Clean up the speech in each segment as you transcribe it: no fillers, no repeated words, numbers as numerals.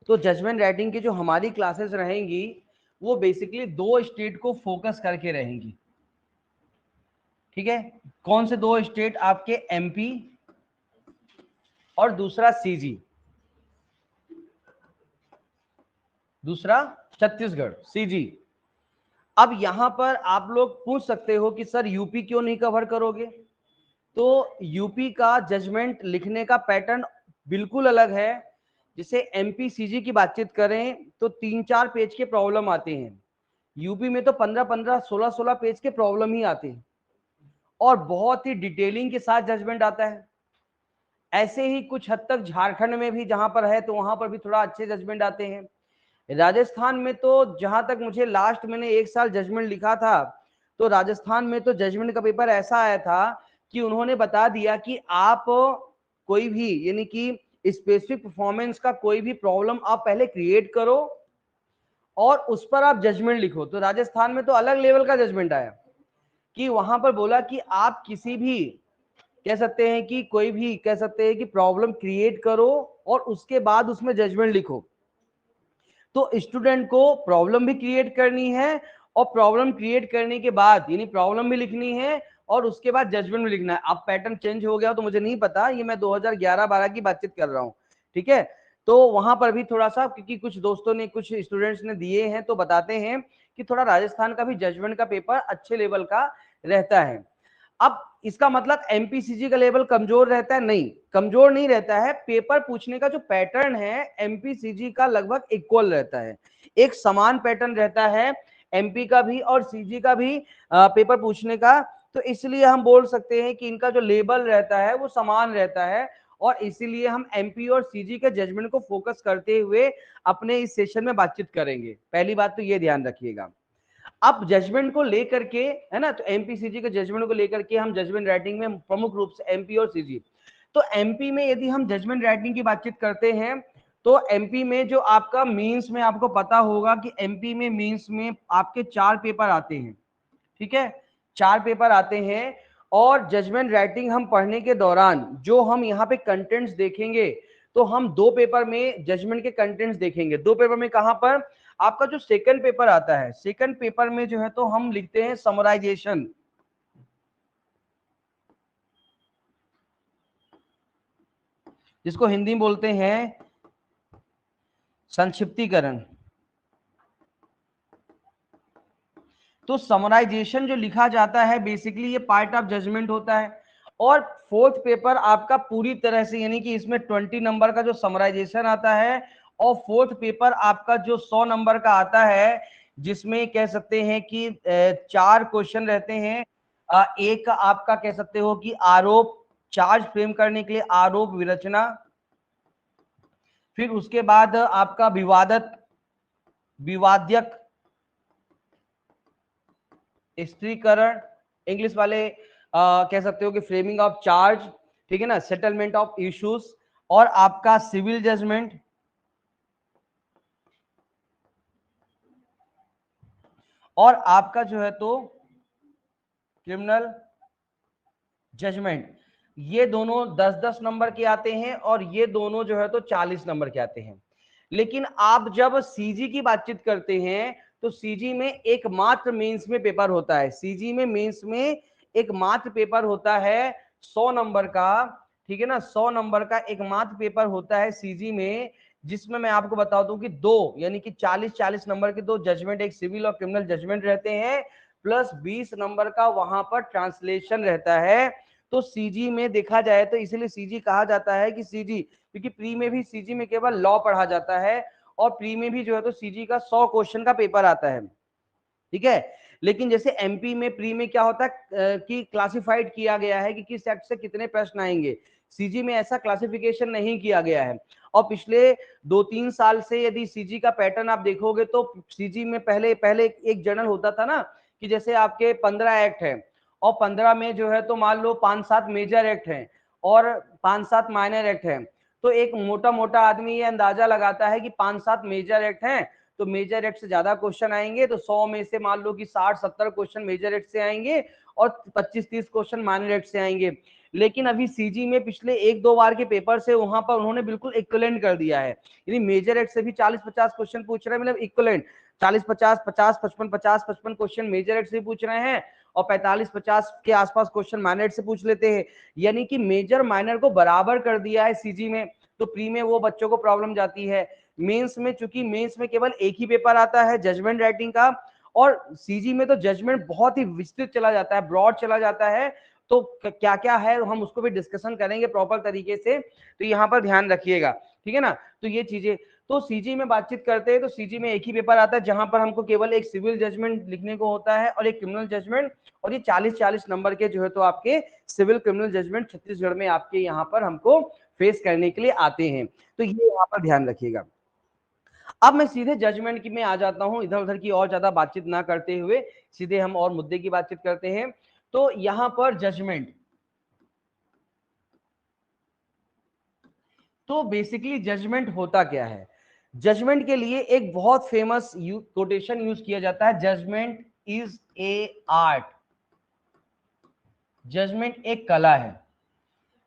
तो judgment writing की जो हमारी क्लासेस रहेंगी वो बेसिकली 2 स्टेट को फोकस करके रहेंगी। ठीक है, कौन से 2 स्टेट आपके? एमपी और दूसरा सीजी, दूसरा छत्तीसगढ़ सीजी। अब यहां पर आप लोग पूछ सकते हो कि सर यूपी क्यों नहीं कवर करोगे? तो यूपी का जजमेंट लिखने का पैटर्न बिल्कुल अलग है। जैसे एमपी सीजी की बातचीत करें तो 3-4 पेज के प्रॉब्लम आते हैं, यूपी में तो 15-15 16-16 पेज के प्रॉब्लम ही आते हैं और बहुत ही डिटेलिंग के साथ जजमेंट आता है। ऐसे ही कुछ हद तक झारखंड में भी जहां पर है तो वहां पर भी थोड़ा अच्छे जजमेंट आते हैं। राजस्थान में तो जहां तक मुझे लास्ट मैंने 1 साल जजमेंट लिखा था तो राजस्थान में तो जजमेंट का पेपर ऐसा आया था कि उन्होंने बता दिया कि आप कोई भी यानी कि स्पेसिफिक परफॉर्मेंस का कोई भी प्रॉब्लम आप पहले क्रिएट करो और उस पर आप जजमेंट लिखो। तो राजस्थान में तो अलग लेवल का जजमेंट आया कि वहां पर बोला कि आप किसी भी कह सकते हैं कि कोई भी कह सकते हैं कि प्रॉब्लम क्रिएट करो और उसके बाद उसमें जजमेंट लिखो। तो स्टूडेंट को प्रॉब्लम भी क्रिएट करनी है और प्रॉब्लम क्रिएट करने के बाद यानी प्रॉब्लम भी लिखनी है और उसके बाद जजमेंट भी लिखना है। अब पैटर्न चेंज हो गया तो मुझे नहीं पता, ये मैं 2011-12 की बातचीत कर रहा हूँ। ठीक है, तो वहां पर भी थोड़ा सा क्योंकि कुछ दोस्तों ने कुछ स्टूडेंट्स ने दिए हैं तो बताते हैं कि थोड़ा राजस्थान का भी जजमेंट का पेपर अच्छे लेवल का रहता है। अब इसका मतलब एमपीसीजी का लेवल कमजोर रहता है? नहीं, कमजोर नहीं रहता है। पेपर पूछने का जो पैटर्न है एमपीसीजी का लगभग इक्वल रहता है, एक समान पैटर्न रहता है एमपी का भी और सीजी का भी पेपर पूछने का। तो इसलिए हम बोल सकते हैं कि इनका जो लेवल रहता है वो समान रहता है और इसीलिए हम एमपी और सीजी के जजमेंट को फोकस करते हुए अपने इस सेशन में बातचीत करेंगे। पहली बात तो ये ध्यान रखिएगा। अब जजमेंट को लेकर के है ना, तो एमपी सीजी के जजमेंट को लेकर के हम जजमेंट राइटिंग में प्रमुख रूप से एमपी और सीजी। तो एमपी में यदि हम जजमेंट राइटिंग की बातचीत करते हैं तो एमपी में जो आपका मींस में आपको पता होगा कि एमपी में मींस में आपके 4 पेपर आते हैं। ठीक है, 4 पेपर आते हैं और जजमेंट राइटिंग हम पढ़ने के दौरान जो हम यहाँ पे कंटेंट्स देखेंगे तो हम 2 पेपर में जजमेंट के कंटेंट्स देखेंगे। 2 पेपर में कहां पर? आपका जो सेकंड पेपर आता है, सेकंड पेपर में जो है तो हम लिखते हैं समराइजेशन, जिसको हिंदी में बोलते हैं संक्षिप्तीकरण। तो समराइजेशन जो लिखा जाता है बेसिकली ये पार्ट ऑफ जजमेंट होता है। और फोर्थ पेपर आपका पूरी तरह से यानी कि इसमें 20 नंबर का जो समराइजेशन आता है और फोर्थ पेपर आपका जो 100 नंबर का आता है जिसमें कह सकते हैं कि 4 क्वेश्चन रहते हैं। एक आपका कह सकते हो कि आरोप, चार्ज फ्रेम करने के लिए आरोप विरचना, फिर उसके बाद आपका विवादक, विवाद्यक, स्त्रीकरण, इंग्लिश वाले कह सकते हो कि फ्रेमिंग ऑफ चार्ज, ठीक है ना, सेटलमेंट ऑफ इश्यूज और आपका सिविल जजमेंट और आपका जो है तो क्रिमिनल जजमेंट। ये दोनों 10-10 नंबर के आते हैं और ये दोनों जो है तो 40 नंबर के आते हैं। लेकिन आप जब सीजी की बातचीत करते हैं तो सीजी में एकमात्र मेंस में पेपर होता है, सीजी में मेंस में एकमात्र पेपर होता है 100 नंबर का। ठीक है ना, 100 नंबर का एकमात्र पेपर होता है सीजी में, जिसमें मैं आपको बता दूं कि 2 यानी कि 40-40 नंबर के 2 जजमेंट, एक सिविल और क्रिमिनल जजमेंट रहते हैं प्लस 20 नंबर का वहां पर ट्रांसलेशन रहता है। तो सीजी में देखा जाए तो इसलिए सीजी कहा जाता है कि सीजी, क्योंकि प्री में भी सीजी में केवल लॉ पढ़ा जाता है और प्री में भी जो है तो सीजी का 100 क्वेश्चन का पेपर आता है। ठीक है, लेकिन जैसे एमपी में प्री में क्या होता है कि क्लासिफाइड किया गया है कि किस सेक्ट से कितने प्रश्न आएंगे, सीजी में ऐसा क्लासिफिकेशन नहीं किया गया है। और पिछले 2-3 साल से यदि सीजी का पैटर्न आप देखोगे तो सीजी में पहले पहले एक जर्नल होता था ना कि जैसे आपके 15 एक्ट है और 15 में जो है तो मान लो 5-7 मेजर एक्ट हैं और 5-7 माइनर एक्ट हैं। तो एक मोटा मोटा आदमी ये अंदाजा लगाता है कि 5-7 मेजर एक्ट हैं तो मेजर एक्ट से ज्यादा क्वेश्चन आएंगे, तो 100 में से मान लो कि 60-70 क्वेश्चन मेजर एक्ट से आएंगे और 25-30 क्वेश्चन माइनर एक्ट से आएंगे। लेकिन अभी सीजी में पिछले 1-2 बार के पेपर से वहां पर उन्होंने बिल्कुल इक्विवेलेंट कर दिया है, यानी मेजर एक्ट से भी 40-50 क्वेश्चन पूछ रहे हैं, मतलब इक्विवेलेंट 40-50, 50-55, 50-55 क्वेश्चन मेजर एक्ट से पूछ रहे हैं और 45-50 के आसपास क्वेश्चन माइनर एक्ट से पूछ लेते हैं, यानी कि मेजर माइनर को बराबर कर दिया है सीजी में। तो प्री में वो बच्चों को प्रॉब्लम जाती है। मेंस में चूंकि मेंस में केवल एक ही पेपर आता है जजमेंट राइटिंग का, और सीजी में तो जजमेंट बहुत ही विस्तृत चला जाता है, ब्रॉड चला जाता है, तो क्या क्या है हम उसको भी डिस्कशन करेंगे प्रॉपर तरीके से, तो यहाँ पर ध्यान रखिएगा, ठीक है ना। तो ये चीजें, तो सीजी में बातचीत करते हैं तो सीजी में एक ही पेपर आता है जहां पर हमको केवल एक सिविल जजमेंट लिखने को होता है और एक क्रिमिनल जजमेंट, और ये 40-40 नंबर के जो है तो आपके सिविल क्रिमिनल जजमेंट छत्तीसगढ़ में आपके यहाँ पर हमको फेस करने के लिए आते हैं, तो ये यहाँ पर ध्यान रखिएगा। अब मैं सीधे जजमेंट की में आ जाता हूं, इधर उधर की और ज्यादा बातचीत ना करते हुए सीधे हम और मुद्दे की बातचीत करते हैं। तो यहां पर जजमेंट, तो बेसिकली जजमेंट होता क्या है? जजमेंट के लिए एक बहुत फेमस कोटेशन यूज किया जाता है, judgement is a art, judgement एक कला है।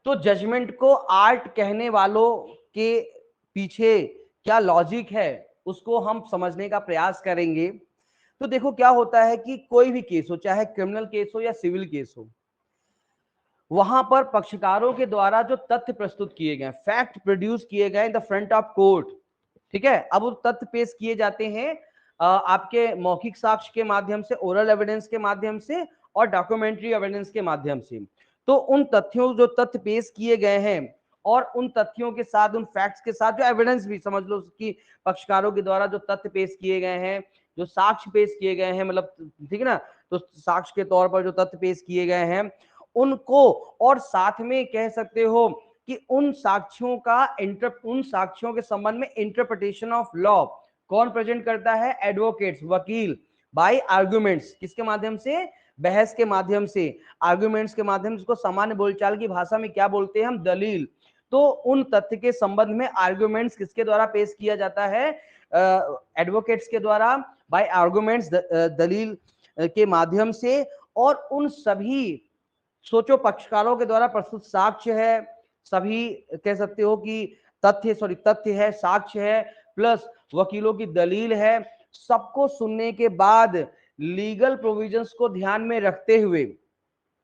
तो जजमेंट को आर्ट कहने वालों के पीछे क्या लॉजिक है उसको हम समझने का प्रयास करेंगे। तो देखो क्या होता है कि कोई भी केस हो, चाहे क्रिमिनल केस हो या सिविल केस हो, वहां पर पक्षकारों के द्वारा जो तथ्य प्रस्तुत किए गए, फैक्ट प्रोड्यूस किए गए in the front of court, ठीक है, अब वो तथ्य पेश किए जाते हैं आपके मौखिक साक्ष्य के माध्यम से, ओरल एविडेंस के माध्यम से और डॉक्यूमेंट्री एविडेंस के माध्यम से। तो उन तथ्यों, जो तथ्य पेश किए गए हैं और उन तथ्यों के साथ, उन फैक्ट्स के साथ जो एविडेंस भी समझ लो कि पक्षकारों के द्वारा जो तथ्य पेश किए गए हैं, जो साक्ष्य पेश किए गए हैं, मतलब ठीक है ना, तो साक्ष्य के तौर पर जो तथ्य पेश किए गए हैं उनको, और साथ में कह सकते हो कि उन साक्ष्यों का उन साक्ष्यों के संबंध में इंटरप्रिटेशन ऑफ लॉ कौन प्रेजेंट करता है? एडवोकेट्स, वकील, बाय आर्गुमेंट्स, किसके माध्यम से? बहस के माध्यम से, आर्गुमेंट्स के माध्यम से, उसको सामान्य बोलचाल की भाषा में क्या बोलते हैं हम? दलील। तो उन तथ्य के संबंध में आर्गुमेंट्स किसके द्वारा पेश किया जाता है? एडवोकेट्स के द्वारा, बाय आर्गुमेंट्स, दलील के माध्यम से, और उन सभी सोचो पक्षकारों के द्वारा प्रस्तुत साक्ष्य है, सभी कह सकते हो कि तथ्य है, साक्ष्य है, प्लस वकीलों की दलील है, सबको सुनने के बाद लीगल प्रोविजंस को ध्यान में रखते हुए,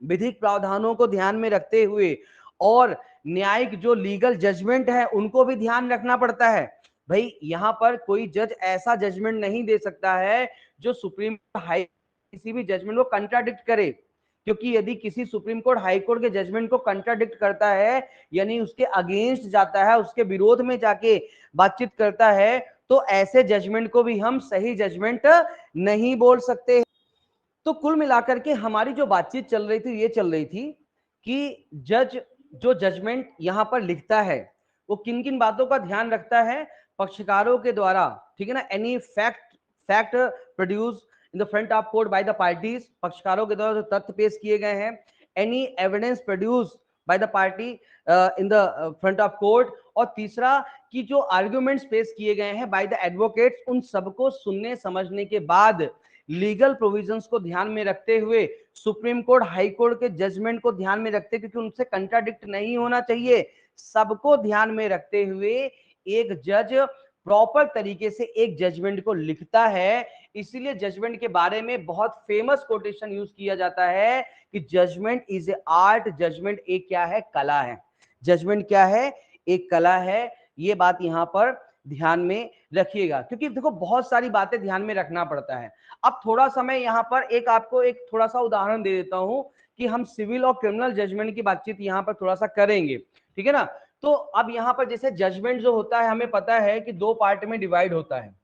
विधिक प्रावधानों को ध्यान में रखते हुए, और न्यायिक जो लीगल जजमेंट है उनको भी ध्यान रखना पड़ता है। भाई यहां पर कोई जज ऐसा जजमेंट नहीं दे सकता है जो सुप्रीम हाई किसी भी जजमेंट को कंट्राडिक्ट करे, क्योंकि यदि किसी सुप्रीम कोर्ट हाई कोर्ट के जजमेंट को कंट्राडिक्ट करता है, यानी उसके अगेंस्ट जाता है, उसके विरोध में जाके बातचीत करता है, तो ऐसे जजमेंट को भी हम सही जजमेंट नहीं बोल सकते। तो कुल मिलाकर के हमारी जो बातचीत चल रही थी, ये चल रही थी कि जज जो जजमेंट यहां पर लिखता है वो किन किन बातों का ध्यान रखता है? पक्षकारों के द्वारा, ठीक है ना, any fact produce in the front of court by the parties, पक्षकारों के द्वारा जो तथ्य पेश किए गए हैं, any evidence produce by the party in the front of court, और तीसरा कि जो आर्ग्यूमेंट्स पेश किए गए हैं बाय द एडवोकेट्स, उन सबको सुनने समझने के बाद लीगल प्रोविजंस को ध्यान में रखते हुए, सुप्रीम कोर्ट हाई कोर्ट के जजमेंट को ध्यान में रखते, क्योंकि उनसे कंट्राडिक्ट नहीं होना चाहिए, सबको ध्यान में रखते हुए एक जज प्रॉपर तरीके से एक जजमेंट को लिखता है। इसीलिए जजमेंट के बारे में बहुत फेमस कोटेशन यूज किया जाता है कि judgement is a art, judgement एक क्या है? कला है। जजमेंट क्या है? एक कला है। ये बात यहां पर ध्यान में रखिएगा, क्योंकि देखो बहुत सारी बातें ध्यान में रखना पड़ता है। अब थोड़ा सा मैं यहाँ पर आपको एक थोड़ा सा उदाहरण दे देता हूं कि हम सिविल और क्रिमिनल जजमेंट की बातचीत यहाँ पर थोड़ा सा करेंगे, ठीक है ना। तो अब यहाँ पर जैसे जजमेंट जो होता है, हमें पता है कि दो पार्ट में डिवाइड होता है,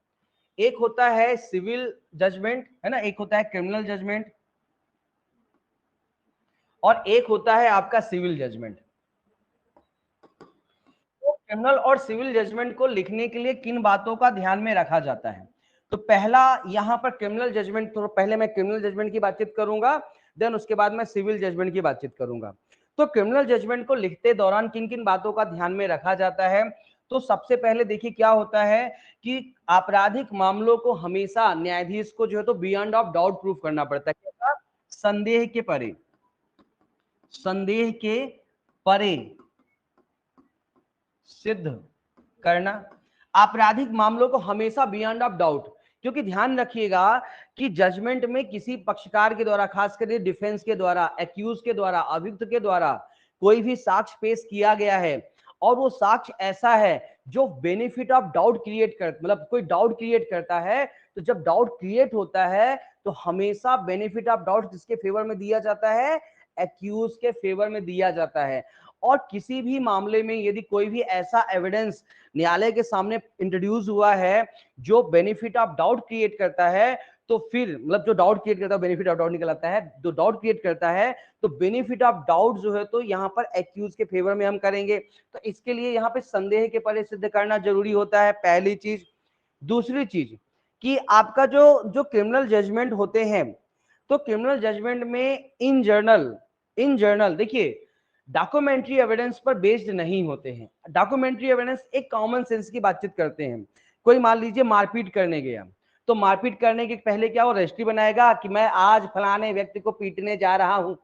एक होता है सिविल जजमेंट, है ना, एक होता है क्रिमिनल जजमेंट, और एक होता है आपका सिविल जजमेंट। तो क्रिमिनल और सिविल जजमेंट को लिखने के लिए किन बातों का ध्यान में रखा जाता है? तो पहला यहां पर क्रिमिनल जजमेंट, तो पहले मैं क्रिमिनल जजमेंट की बातचीत करूंगा, देन उसके बाद मैं सिविल जजमेंट की बातचीत करूंगा। तो क्रिमिनल जजमेंट को लिखते दौरान किन किन बातों का ध्यान में रखा जाता है? तो सबसे पहले देखिए क्या होता है कि आपराधिक मामलों को हमेशा न्यायाधीश को जो है तो बियॉन्ड ऑफ डाउट प्रूफ करना पड़ता है। संदेह के परे, संदेह के परे सिद्ध करना। आपराधिक मामलों को हमेशा बियॉन्ड ऑफ डाउट, क्योंकि ध्यान रखिएगा कि जजमेंट में किसी पक्षकार के द्वारा, खास करके डिफेंस के द्वारा, एक्यूज के द्वारा, अभियुक्त के द्वारा कोई भी साक्ष्य पेश किया गया है और वो साक्ष्य ऐसा है जो बेनिफिट ऑफ डाउट क्रिएट कर, मतलब कोई डाउट क्रिएट करता है, तो जब डाउट क्रिएट होता है तो हमेशा बेनिफिट ऑफ डाउट किसके फेवर में दिया जाता है? एक्यूज के फेवर में दिया जाता है। और किसी भी मामले में यदि कोई भी ऐसा एविडेंस न्यायालय के सामने इंट्रोड्यूस हुआ है जो बेनिफिट ऑफ डाउट क्रिएट करता है, तो फिर मतलब जो डाउट क्रिएट करता है बेनिफिट ऑफ डाउट निकल आता है, जो डाउट क्रिएट करता है तो बेनिफिट ऑफ डाउट जो है तो यहाँ पर एक्यूज के फेवर में हम करेंगे। तो इसके लिए यहाँ पे संदेह के परे सिद्ध करना जरूरी होता है, पहली चीज। दूसरी चीज कि आपका जो जो क्रिमिनल जजमेंट होते हैं, तो क्रिमिनल जजमेंट में इन जर्नल देखिए डॉक्यूमेंट्री एविडेंस पर बेस्ड नहीं होते हैं। डॉक्यूमेंट्री एविडेंस एक कॉमन सेंस की बातचीत करते हैं। कोई मान लीजिए मारपीट करने गया, तो मारपीट करने के पहले क्या वो रजिस्ट्री बनाएगा कि मैं आज फलाने व्यक्ति को पीटने जा रहा हूं।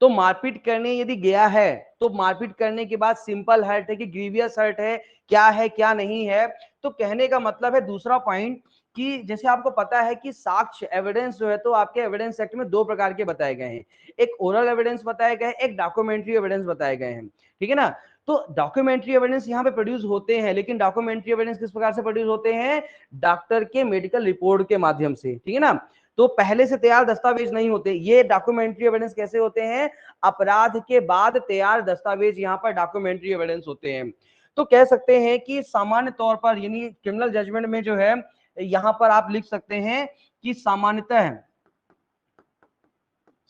तो मारपीट करने यदि गया है तो मारपीट करने के बाद सिंपल हर्ट है कि ग्रीवियस हर्ट है क्या नहीं है। तो कहने का मतलब है दूसरा पॉइंट कि जैसे आपको पता है कि साक्ष्य एविडेंस जो है तो आपके एविडेंस एक्ट में दो प्रकार के बताए गए हैं, एक ओरल एविडेंस बताए गए हैं, एक डॉक्यूमेंट्री एविडेंस बताए गए हैं, ठीक है ना। तो डॉक्यूमेंट्री एविडेंस यहाँ पे प्रोड्यूस होते हैं, लेकिन डॉक्यूमेंट्री एविडेंस किस प्रकार से प्रोड्यूस होते हैं? डॉक्टर के मेडिकल रिपोर्ट के माध्यम से, ठीक है ना। तो पहले से तैयार दस्तावेज नहीं होते। ये डॉक्यूमेंट्री एविडेंस कैसे होते हैं? अपराध के बाद तैयार दस्तावेज यहाँ पर डॉक्यूमेंट्री एविडेंस होते हैं। तो कह सकते हैं कि सामान्य तौर पर यानी क्रिमिनल जजमेंट में जो है यहां पर आप लिख सकते हैं कि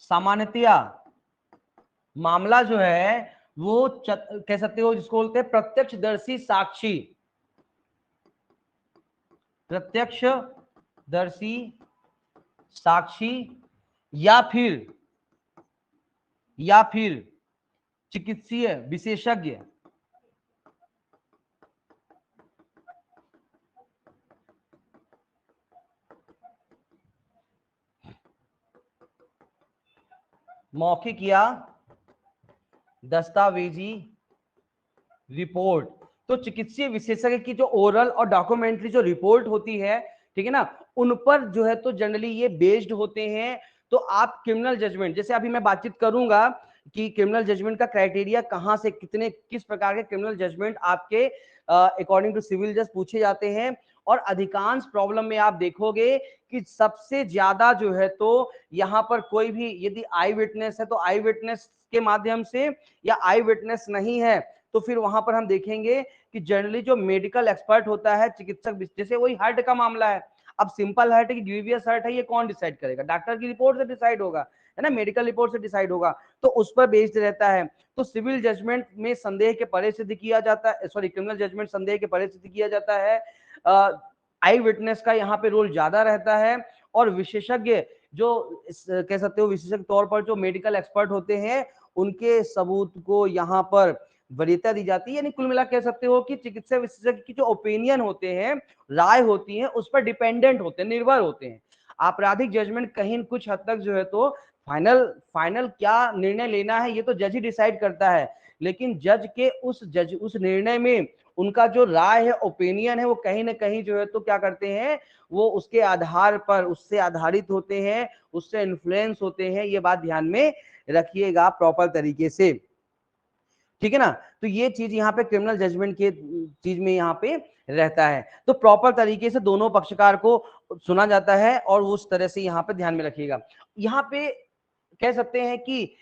सामान्यतया मामला जो है वो कह सकते हो जिसको बोलते हैं प्रत्यक्षदर्शी साक्षी, प्रत्यक्षदर्शी साक्षी या फिर चिकित्सीय विशेषज्ञ मौखिक या दस्तावेजी रिपोर्ट। तो चिकित्सीय विशेषज्ञ की जो ओरल और डॉक्यूमेंट्री जो रिपोर्ट होती है, ठीक है ना, उन पर जो है तो जनरली ये बेस्ड होते हैं। तो आप क्रिमिनल जजमेंट, जैसे अभी मैं बातचीत करूंगा कि क्रिमिनल जजमेंट का क्राइटेरिया कहां से कितने किस प्रकार के क्रिमिनल जजमेंट आपके अकॉर्डिंग टू सिविल जज पूछे जाते हैं। और अधिकांश प्रॉब्लम में आप देखोगे कि सबसे ज्यादा जो है तो यहाँ पर कोई भी यदि आई विटनेस है तो आई विटनेस के माध्यम से, या आई विटनेस नहीं है तो फिर वहां पर हम देखेंगे कि जनरली जो मेडिकल एक्सपर्ट होता है, चिकित्सक, जैसे वही हार्ट का मामला है, अब सिंपल हार्ट है कि ग्रीवियस हार्ट है, ये कौन डिसाइड करेगा? डॉक्टर की रिपोर्ट से डिसाइड होगा, है ना, मेडिकल रिपोर्ट से डिसाइड होगा, तो उस पर बेस्ड रहता है। तो सिविल जजमेंट में संदेह के परे सिद्ध किया जाता है, सॉरी क्रिमिनल जजमेंट संदेह के परे सिद्ध किया जाता है। आई विटनेस का यहाँ पे रोल ज्यादा रहता है, और विशेषज्ञ जो कह सकते हो विशेषज्ञ तौर पर जो मेडिकल एक्सपर्ट होते हैं उनके सबूत को यहाँ पर वरीयता दी जाती है। यानी कुल मिला कह सकते हो कि चिकित्सा विशेषज्ञ की जो ओपिनियन होते हैं, राय होती है, उस पर डिपेंडेंट होते हैं, निर्भर होते हैं। आपराधिक जजमेंट कहीं कुछ हद तक जो है तो फाइनल क्या निर्णय लेना है ये तो जज ही डिसाइड करता है, लेकिन जज के उस निर्णय में उनका जो राय है, ओपिनियन है, वो कहीं ना कहीं जो है तो क्या करते हैं, वो उसके आधार पर उससे आधारित होते हैं, उससे इन्फ्लुएंस होते हैं। ये बात ध्यान में रखिएगा प्रॉपर तरीके से, ठीक है ना। तो ये चीज यहाँ पे क्रिमिनल जजमेंट के चीज में यहाँ पे रहता है। तो प्रॉपर तरीके से दोनों पक्षकार को सुना जाता है और उस तरह से यहाँ पे ध्यान में रखिएगा। यहाँ पे कह सकते हैं कि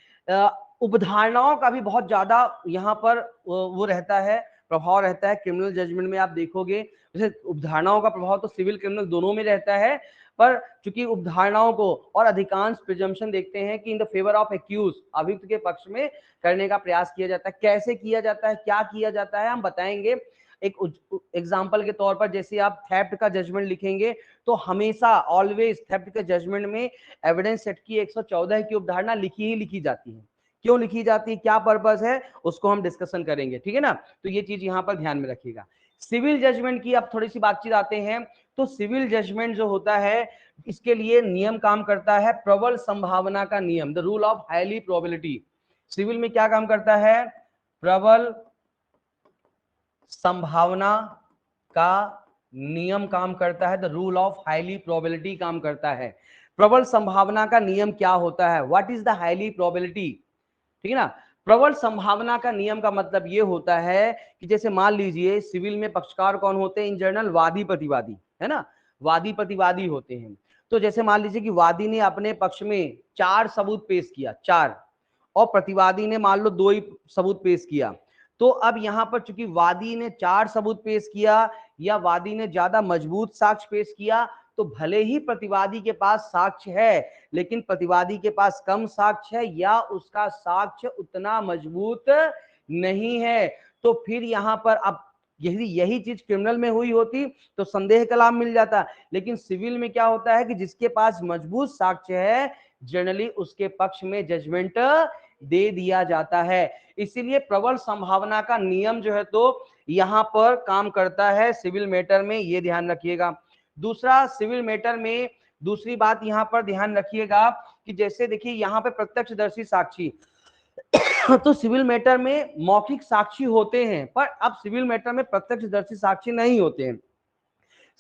उपधारणाओं का भी बहुत ज्यादा यहाँ पर वो रहता है, प्रभाव रहता है क्रिमिनल जजमेंट में। आप देखोगे जैसे उपधारणाओं का प्रभाव तो सिविल क्रिमिनल दोनों में रहता है, पर चूंकि उपधारणाओं को और अधिकांश प्रिजम्पशन देखते हैं कि in the favour of accuse, अभियुक्त के पक्ष में करने का प्रयास किया जाता है। कैसे किया जाता है, क्या किया जाता है, हम बताएंगे। एक एग्जाम्पल के तौर पर जैसे आप थेफ्ट का जजमेंट लिखेंगे तो हमेशा ऑलवेज थेफ्ट के जजमेंट में एविडेंस सेट की 114 की उपधारणा लिखी जाती है। क्यों लिखी जाती है, क्या पर्पस है, उसको हम डिस्कशन करेंगे, ठीक है ना। तो ये चीज यहाँ पर ध्यान में रखिएगा। सिविल जजमेंट की अब थोड़ी सी बातचीत आते हैं। तो सिविल जजमेंट जो होता है, इसके लिए नियम काम करता है प्रबल संभावना का नियम, the rule of highly probability. Civil में क्या काम करता है? प्रबल संभावना का नियम काम करता है, the rule of highly probability काम करता है। प्रबल संभावना का नियम क्या होता है? What is the highly probability? ठीक है ना। प्रबल संभावना का नियम का मतलब ये होता है कि जैसे मान लीजिए सिविल में पक्षकार कौन होते हैं? इन जनरल वादी प्रतिवादी, है ना, वादी प्रतिवादी होते हैं। तो जैसे मान लीजिए कि वादी ने अपने पक्ष में 4 सबूत पेश किया, 4, और प्रतिवादी ने मान लो 2 ही सबूत पेश किया। तो अब यहां पर चूंकि वादी ने 4 सबूत पेश किया या वादी ने ज्यादा मजबूत साक्ष्य पेश किया, तो भले ही प्रतिवादी के पास साक्ष्य है, लेकिन प्रतिवादी के पास कम साक्ष्य है या उसका साक्ष्य उतना मजबूत नहीं है, तो फिर यहां पर अब यही चीज क्रिमिनल में हुई होती तो संदेह का लाभ मिल जाता। लेकिन सिविल में क्या होता है कि जिसके पास मजबूत साक्ष्य है, जनरली उसके पक्ष में जजमेंट दे दिया जाता है। इसीलिए प्रबल संभावना का नियम जो है तो यहां पर काम करता है सिविल मैटर में, ये ध्यान रखिएगा। दूसरा, सिविल मैटर में दूसरी बात यहां पर ध्यान रखिएगा कि जैसे देखिए यहां पे प्रत्यक्षदर्शी साक्षी तो सिविल मैटर में मौखिक साक्षी होते हैं, पर अब सिविल मैटर में प्रत्यक्षदर्शी साक्षी नहीं होते हैं।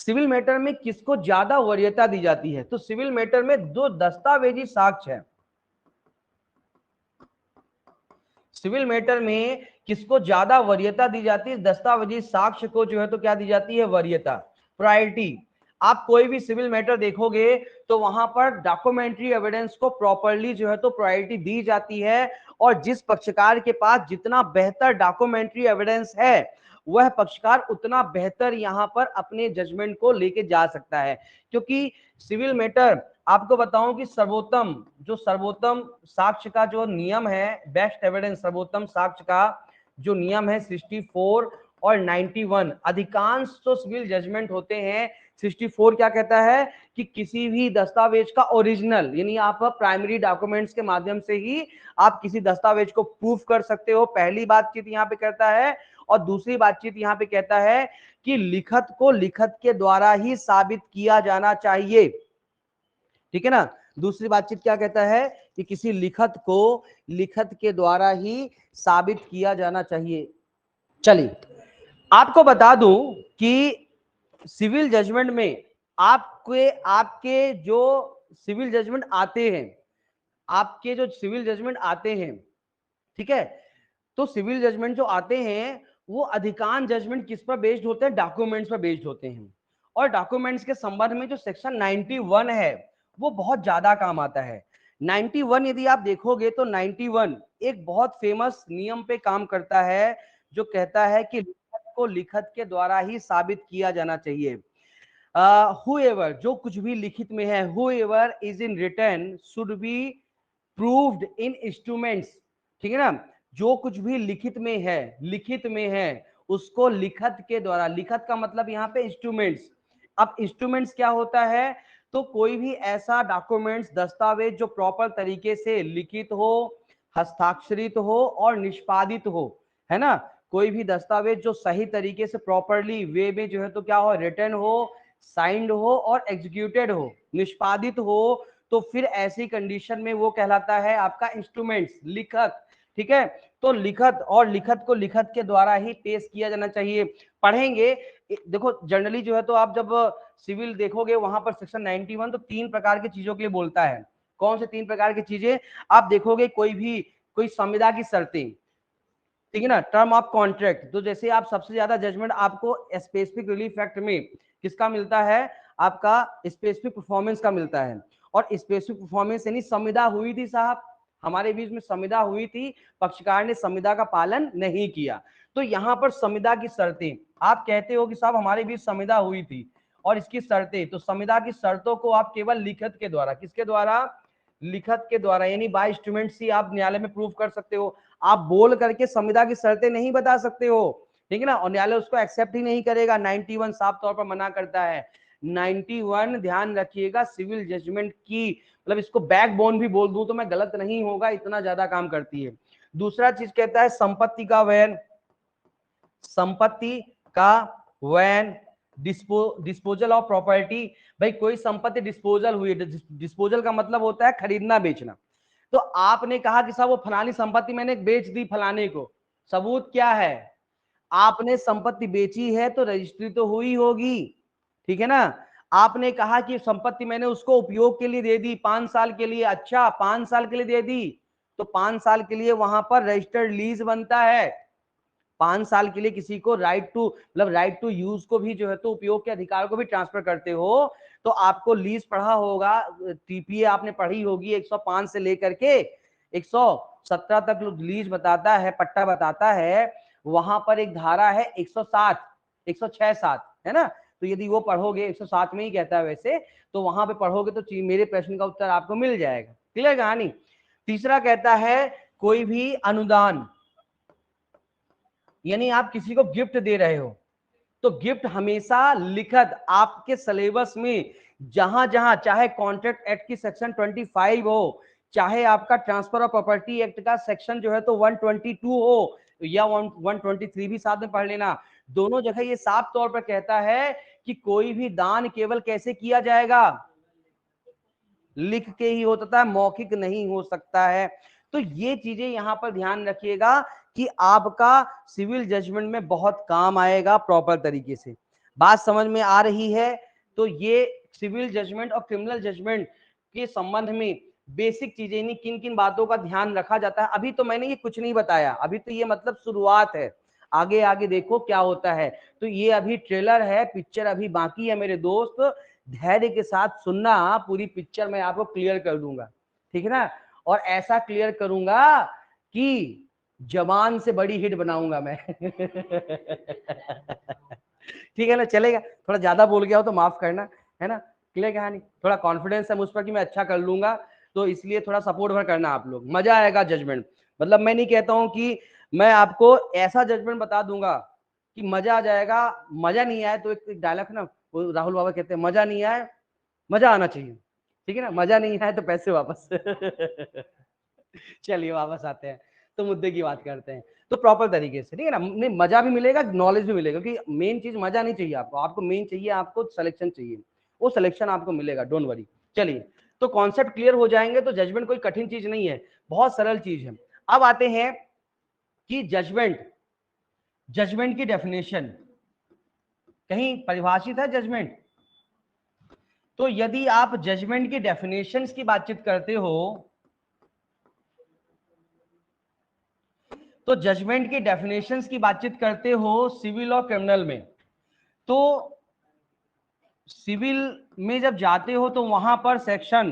सिविल मैटर में किसको ज्यादा वरीयता दी जाती है? तो सिविल मैटर में दो दस्तावेजी साक्ष्य है। सिविल मैटर में किसको ज्यादा वरीयता दी जाती है? दस्तावेजी साक्ष्य को जो है तो क्या दी जाती है? वरीयता, प्रायोरिटी। आप कोई भी सिविल मैटर देखोगे तो वहां पर डॉक्यूमेंट्री एविडेंस को प्रॉपर्ली जो है तो प्रायोरिटी दी जाती है, और जिस पक्षकार के पास जितना बेहतर डॉक्यूमेंट्री एविडेंस है, वह पक्षकार उतना बेहतर यहां पर अपने जजमेंट को लेके जा सकता है। क्योंकि सिविल मैटर, आपको बताऊं कि सर्वोत्तम साक्ष्य का जो नियम है, बेस्ट एविडेंस, सर्वोत्तम साक्ष्य का जो नियम है 64 और 91, अधिकांश जो सिविल जजमेंट होते हैं 64 क्या कहता है कि किसी भी दस्तावेज का ओरिजिनल, यानी आप प्राइमरी डॉक्यूमेंट्स के माध्यम से ही आप किसी दस्तावेज को प्रूफ कर सकते हो, पहली बातचीत यहां पे कहता है। और दूसरी बातचीत यहां पे कहता है कि लिखत को लिखत के द्वारा ही साबित किया जाना चाहिए। ठीक है ना। दूसरी बातचीत क्या कहता है कि किसी लिखत को लिखत के द्वारा ही साबित किया जाना चाहिए। चलिए आपको बता दूं कि सिविल जजमेंट में आपके जो सिविल जजमेंट आते हैं, आपके जो सिविल जजमेंट आते हैं, ठीक है, तो सिविल जजमेंट जो आते हैं वो अधिकांश जजमेंट किस पर बेस्ड होते हैं? डॉक्यूमेंट्स पर बेस्ड होते हैं। और डॉक्यूमेंट्स के संबंध में जो सेक्शन 91 है वो बहुत ज्यादा काम आता है। 91 यदि आप देखोगे तो 91 एक बहुत फेमस नियम पे काम करता है, जो कहता है कि लिखत को लिखत के द्वारा ही साबित किया जाना चाहिए। whoever, जो कुछ भी लिखित में है, whoever is in written should be proved in instruments। ठीक है ना, जो कुछ भी लिखित में है उसको लिखत के द्वारा, लिखत का मतलब यहाँ पे इंस्ट्रूमेंट्स। अब इंस्ट्रूमेंट्स क्या होता है? तो कोई भी ऐसा डॉक्यूमेंट्स, दस्तावेज जो प्रॉपर तरीके से लिखित हो, हस्ताक्षरित हो और निष्पादित हो, है ना, कोई भी दस्तावेज जो सही तरीके से प्रॉपरली वे में जो है तो क्या हो, रिटन हो, साइंड हो और एग्जीक्यूटेड हो, निष्पादित हो, तो फिर ऐसी कंडीशन में वो कहलाता है आपका इंस्ट्रूमेंट्स, लिखत। ठीक है, तो लिखत, और लिखत को लिखत के द्वारा ही पेश किया जाना चाहिए। पढ़ेंगे, देखो जनरली जो है तो आप जब सिविल देखोगे वहां पर सेक्शन 91 तो 3 प्रकार की चीजों के लिए बोलता है। कौन से 3 प्रकार की चीजें? आप देखोगे कोई संविदा की शर्तें, ठीक है ना, टर्म ऑफ कॉन्ट्रैक्ट। तो जैसे आप सबसे ज्यादा जजमेंट आपको स्पेसिफिक रिलीफ एक्ट में किसका मिलता है? आपका स्पेसिफिक परफॉर्मेंस का मिलता है। और स्पेसिफिक परफॉर्मेंस यानी संविदा हुई थी साहब, हमारे बीच में संविदा हुई थी, पक्षकार ने संविदा का पालन नहीं किया, तो यहां पर संविदा की शर्तें, आप कहते हो कि साहब हमारे बीच संविदा हुई थी और इसकी शर्तें, तो संविदा की शर्तों को आप केवल लिखत के द्वारा, किसके द्वारा? लिखत के द्वारा, यानी बाय इंस्ट्रूमेंट्स ही आप न्यायालय में प्रूव कर सकते हो। आप बोल करके संविदा की शर्तें नहीं बता सकते हो, ठीक है ना, और न्यायालय उसको एक्सेप्ट ही नहीं करेगा। 91 साफ तौर पर मना करता है। 91 ध्यान रखिएगा सिविल जजमेंट की, मतलब इसको बैकबोन भी बोल दूं तो मैं गलत नहीं होगा, इतना ज्यादा काम करती है। दूसरा चीज कहता है संपत्ति का वहन, संपत्ति का व्हेन डिस्पोजल ऑफ प्रॉपर्टी, भाई कोई संपत्ति डिस्पोजल हुई, डिस्पोजल का मतलब होता है खरीदना बेचना। तो आपने कहा कि साहब वो फलानी संपत्ति मैंने बेच दी फलाने को, सबूत क्या है? आपने संपत्ति बेची है तो रजिस्ट्री तो हुई होगी, ठीक है ना। आपने कहा कि संपत्ति मैंने उसको उपयोग के लिए दे दी 5 साल के लिए, अच्छा 5 साल के लिए दे दी, तो 5 साल के लिए वहां पर रजिस्टर्ड लीज बनता है। 5 साल के लिए किसी को राइट टू, मतलब राइट टू यूज को भी जो है तो उपयोग के अधिकार को भी ट्रांसफर करते हो, तो आपको लीज पढ़ा होगा, टीपीए आपने पढ़ी होगी 105 से लेकर के 117 तक लीज बताता है, पट्टा बताता है। वहां पर एक धारा है 107, 106-7 है ना, तो यदि वो पढ़ोगे 107 में ही कहता है वैसे, तो वहां पे पढ़ोगे तो मेरे प्रश्न का उत्तर आपको मिल जाएगा। क्लियर कहानी। तीसरा कहता है कोई भी अनुदान, यानी आप किसी को गिफ्ट दे रहे हो, तो गिफ्ट हमेशा लिखत आपके सिलेबस में जहां जहां, चाहे कॉन्ट्रैक्ट एक्ट की सेक्शन 25 हो, चाहे आपका ट्रांसफर ऑफ प्रॉपर्टी एक्ट का सेक्शन जो है तो 122 हो, या 123 भी साथ में पढ़ लेना, दोनों जगह ये साफ तौर पर कहता है कि कोई भी दान केवल कैसे किया जाएगा, लिख के ही होता था, मौखिक नहीं हो सकता है। तो ये चीजें यहां पर ध्यान रखिएगा कि आपका सिविल जजमेंट में बहुत काम आएगा प्रॉपर तरीके से। बात समझ में आ रही है? तो ये सिविल जजमेंट और क्रिमिनल जजमेंट के संबंध में बेसिक चीजें, नहीं किन किन बातों का ध्यान रखा जाता है। अभी तो मैंने ये कुछ नहीं बताया, अभी तो ये मतलब शुरुआत है, आगे आगे देखो क्या होता है। तो ये अभी ट्रेलर है, पिक्चर अभी बाकी है मेरे दोस्त, धैर्य के साथ सुनना, पूरी पिक्चर मैं आपको क्लियर कर दूंगा, ठीक है ना। और ऐसा क्लियर करूंगा कि जवान से बड़ी हिट बनाऊंगा मैं ठीक है ना, चलेगा। थोड़ा ज्यादा बोल गया हो तो माफ करना, है ना। क्लियर कहानी, थोड़ा कॉन्फिडेंस है मुझ पर कि मैं अच्छा कर लूंगा, तो इसलिए थोड़ा सपोर्ट भर करना आप लोग, मजा आएगा जजमेंट। मतलब मैं नहीं कहता हूं कि मैं आपको ऐसा जजमेंट बता दूंगा कि मजा आ जाएगा, मजा नहीं आए तो एक डायलॉग ना, वो राहुल बाबा कहते हैं मजा नहीं आए, मजा आना चाहिए, ठीक है ना, मजा नहीं आए तो पैसे वापस चलिए वापस आते हैं, तो मुद्दे की बात करते हैं। तो प्रॉपर तरीके से, ठीक है ना, नहीं मजा भी मिलेगा, नॉलेज भी मिलेगा, क्योंकि मेन चीज मजा नहीं चाहिए आपको, आपको मेन चाहिए, आपको सिलेक्शन चाहिए, वो सिलेक्शन आपको मिलेगा, डोंट वरी। चलिए, तो कॉन्सेप्ट क्लियर हो जाएंगे तो जजमेंट कोई कठिन चीज नहीं है, बहुत सरल चीज है। अब आते हैं कि जजमेंट, जजमेंट की डेफिनेशन कहीं परिभाषित है जजमेंट। तो यदि आप जजमेंट की डेफिनेशंस की बातचीत करते हो, तो जजमेंट की डेफिनेशंस की बातचीत करते हो सिविल और क्रिमिनल में, तो सिविल में जब जाते हो तो वहां पर सेक्शन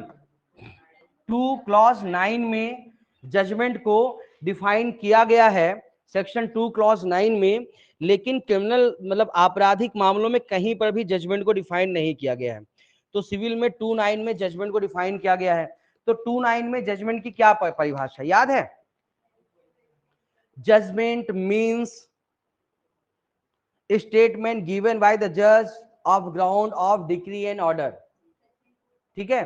2 क्लॉज 9 में जजमेंट को डिफाइन किया गया है, सेक्शन 2 क्लॉज 9 में। लेकिन क्रिमिनल मतलब आपराधिक मामलों में कहीं पर भी जजमेंट को डिफाइन नहीं किया गया है। तो सिविल में 2(9) में जजमेंट को डिफाइन किया गया है। तो 2(9) में जजमेंट की क्या परिभाषा याद है? Judgment means statement given by the जज of ground of decree and order, ठीक है।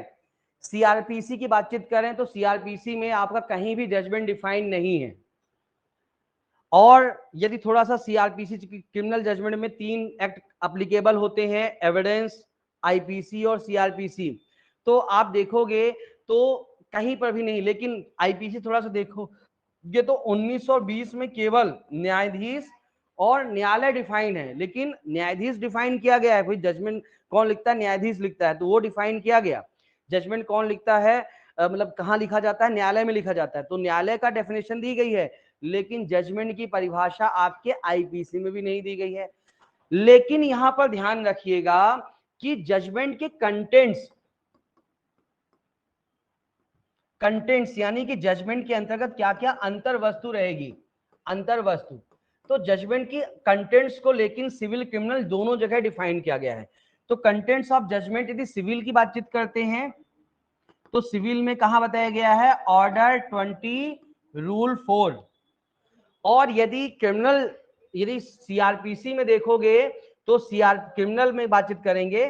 सीआरपीसी की बातचीत करें तो सीआरपीसी में आपका कहीं भी जजमेंट डिफाइन नहीं है। और यदि थोड़ा सा सीआरपीसी क्रिमिनल जजमेंट में 3 एक्ट अप्लीकेबल होते हैं, एविडेंस, आईपीसी और सीआरपीसी, तो आप देखोगे तो कहीं पर भी नहीं। लेकिन आईपीसी थोड़ा सा देखो, ये तो 1920 में केवल न्यायाधीश और न्यायालय डिफाइन है, लेकिन न्यायाधीश डिफाइन किया गया है, कोई जजमेंट कौन लिखता है? न्यायाधीश लिखता है, तो वो डिफाइन किया गया। जजमेंट कौन लिखता है? मतलब कहाँ लिखा जाता है? न्यायालय में लिखा जाता है, तो न्यायालय का डेफिनेशन दी गई है। लेकिन जजमेंट की परिभाषा आपके आईपीसी में भी नहीं दी गई है। लेकिन यहां पर ध्यान रखिएगा कि जजमेंट के कंटेंट्स, कंटेंट्स यानी कि जजमेंट के अंतर्गत क्या क्या अंतर वस्तु रहेगी, अंतर वस्तु। तो जजमेंट की कंटेंट्स को लेकिन सिविल क्रिमिनल दोनों जगह डिफाइन किया गया है। तो कंटेंट्स ऑफ जजमेंट यदि सिविल की बातचीत करते हैं तो सिविल में कहां बताया गया है? Order 20 rule 4। और यदि क्रिमिनल, यदि सीआरपीसी में देखोगे तो सीआर क्रिमिनल में बातचीत करेंगे,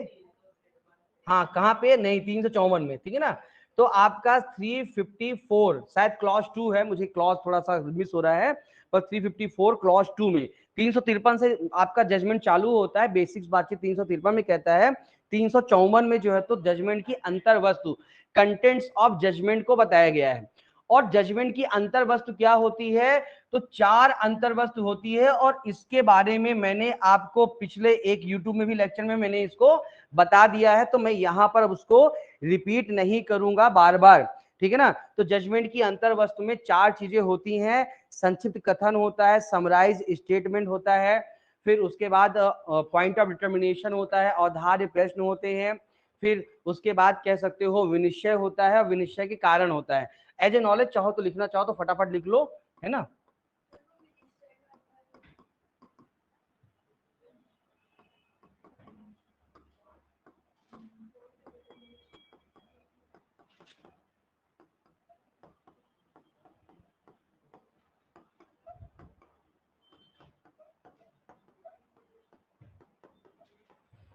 हाँ कहां पे? नहीं 354 में, ठीक है ना। तो आपका 354 शायद क्लॉज 2 है, मुझे क्लॉज थोड़ा सा मिस हो रहा है, पर 354 क्लॉज 2 में 353 से आपका जजमेंट चालू होता है। बेसिक्स बातचीत 353 में कहता है। 354 में जो है तो जजमेंट की अंतर वस्तु, कंटेंट्स ऑफ जजमेंट को बताया गया है। और जजमेंट की अंतर वस्तु क्या होती है? तो 4 अंतर वस्तु होती है, और इसके बारे में मैंने आपको पिछले एक यूट्यूब में भी लेक्चर में मैंने इसको बता दिया है, तो मैं यहां पर उसको रिपीट नहीं करूंगा बार बार, ठीक है ना। तो जजमेंट की अंतर वस्तु में 4 चीजें होती हैं। संक्षिप्त कथन होता है, समराइज स्टेटमेंट होता है, फिर उसके बाद पॉइंट ऑफ डिटर्मिनेशन होता है, औदार्य प्रश्न होते हैं, फिर उसके बाद कह सकते हो विनिश्चय होता है, और विनिश्चय के कारण होता है। एज ए नॉलेज चाहो तो लिखना चाहो तो फटाफट लिख लो, है ना।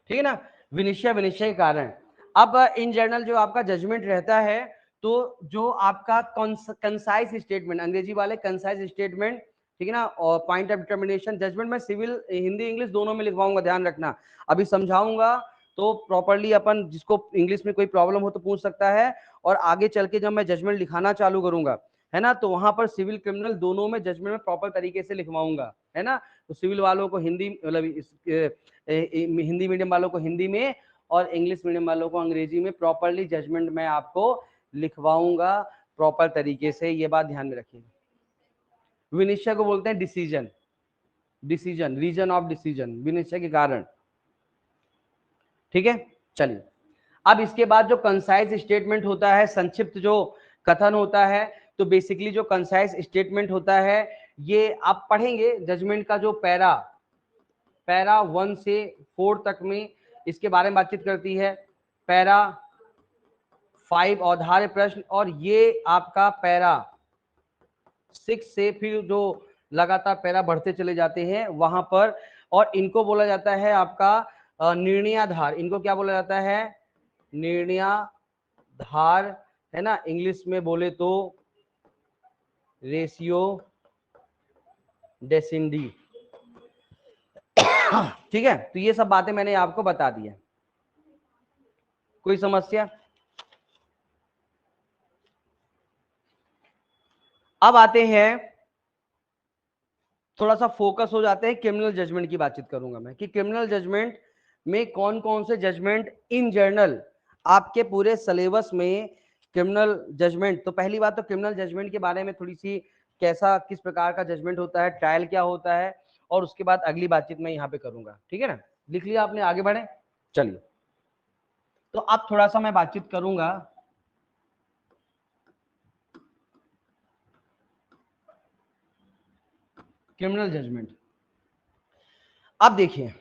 ठीक है ना। विनिश्चय, विनिश्चय के कारण। अब इन जनरल जो आपका जजमेंट रहता है, तो जो आपका कंसाइज स्टेटमेंट, अंग्रेजी वाले कंसाइज स्टेटमेंट, ठीक है ना, और पॉइंट ऑफ डिटर्मिनेशन, जजमेंट में सिविल हिंदी इंग्लिश दोनों में लिखवाऊंगा, ध्यान रखना। अभी समझाऊंगा तो प्रॉपर्ली अपन, जिसको इंग्लिश में कोई प्रॉब्लम हो तो पूछ सकता है, और आगे चल के जब मैं जजमेंट लिखाना चालू करूंगा, है ना, तो वहां पर सिविल क्रिमिनल दोनों में जजमेंट में प्रॉपर तरीके से लिखवाऊंगा, है ना। तो सिविल वालों को हिंदी, मतलब हिंदी मीडियम वालों को हिंदी में, और इंग्लिश मीडियम वालों को अंग्रेजी में प्रॉपरली जजमेंट में आपको लिखवाऊंगा प्रॉपर तरीके से, ये बात ध्यान में रखिएगा। विनिश्चय को बोलते हैं decision, decision, reason of decision, विनिश्चय के कारण, ठीक है। चलिए, अब इसके बाद जो कंसाइज स्टेटमेंट होता है, संक्षिप्त जो कथन होता है, तो बेसिकली जो कंसाइज स्टेटमेंट होता है, ये आप पढ़ेंगे जजमेंट का जो पैरा 1 से 4 तक में इसके बारे में बातचीत करती है। पैरा 5 औदार्य प्रश्न, और ये आपका पैरा 6 से फिर जो लगातार पैरा बढ़ते चले जाते हैं वहां पर, और इनको बोला जाता है आपका निर्णयाधार। इनको क्या बोला जाता है? निर्णयाधार, है ना। इंग्लिश में बोले तो रेशियो डेसिंडी, ठीक है। तो ये सब बातें मैंने आपको बता दी है। कोई समस्या? अब आते हैं, थोड़ा सा फोकस हो जाते हैं, क्रिमिनल जजमेंट की बातचीत करूंगा मैं, कि क्रिमिनल जजमेंट में कौन कौन से जजमेंट इन जनरल आपके पूरे सिलेबस में क्रिमिनल जजमेंट। तो पहली बात तो क्रिमिनल जजमेंट के बारे में थोड़ी सी, कैसा किस प्रकार का जजमेंट होता है, ट्रायल क्या होता है, और उसके बाद अगली बातचीत मैं यहाँ पे करूंगा, ठीक है ना। लिख लिया आपने? आगे बढ़े, चलिए। तो अब थोड़ा सा मैं बातचीत करूंगा क्रिमिनल जजमेंट। अब देखिए,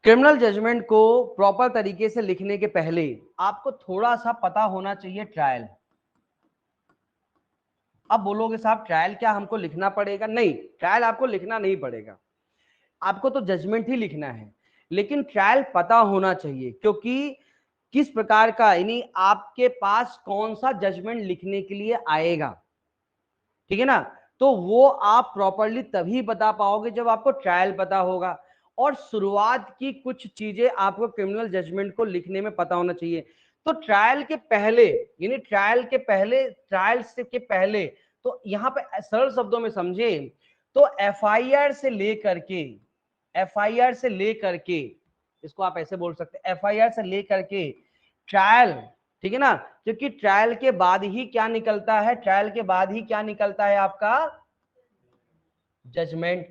क्रिमिनल जजमेंट को प्रॉपर तरीके से लिखने के पहले आपको थोड़ा सा पता होना चाहिए ट्रायल। अब बोलोगे साहब ट्रायल क्या हमको लिखना पड़ेगा? नहीं, ट्रायल आपको लिखना नहीं पड़ेगा, आपको तो जजमेंट ही लिखना है, लेकिन ट्रायल पता होना चाहिए, क्योंकि किस प्रकार का, यानी आपके पास कौन सा जजमेंट लिखने के लिए आएगा, ठीक है ना। तो वो आप प्रॉपरली तभी बता पाओगे जब आपको ट्रायल पता होगा। और शुरुआत की कुछ चीजें आपको क्रिमिनल जजमेंट को लिखने में पता होना चाहिए। तो ट्रायल के पहले, यानी ट्रायल के पहले, ट्रायल से के पहले, तो यहां पे सरल शब्दों में समझे तो एफआईआर से लेकर के, एफआईआर से लेकर के, इसको आप ऐसे बोल सकते हैं, एफआईआर से लेकर के ट्रायल, ठीक है ना। क्योंकि ट्रायल के बाद ही क्या निकलता है? ट्रायल के बाद ही क्या निकलता है? आपका जजमेंट,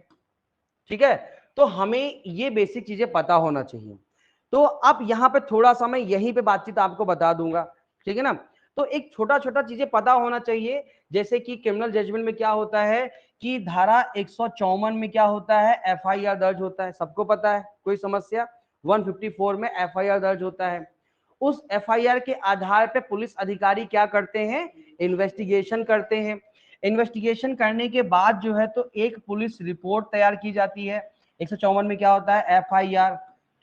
ठीक है। तो हमें ये बेसिक चीजें पता होना चाहिए। तो अब यहां पे थोड़ा सा मैं यहीं पे बातचीत आपको बता दूंगा, ठीक है ना। तो एक छोटा छोटा चीजें पता होना चाहिए, जैसे कि क्रिमिनल जजमेंट में क्या होता है कि धारा 154 में क्या होता है? एफआईआर दर्ज होता है, सबको पता है, कोई समस्या? 154 में एफआईआर दर्ज होता है। उस एफआईआर के आधार पे पुलिस अधिकारी क्या करते हैं? इन्वेस्टिगेशन करते हैं। इन्वेस्टिगेशन करने के बाद जो है तो एक पुलिस रिपोर्ट तैयार की जाती है। 154 में क्या होता है? एफआईआर,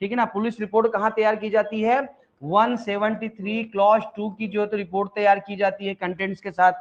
ठीक है ना। पुलिस रिपोर्ट कहाँ तैयार की जाती है? 173 क्लॉज 2 की जो है तो रिपोर्ट तैयार की जाती है कंटेंट्स के साथ।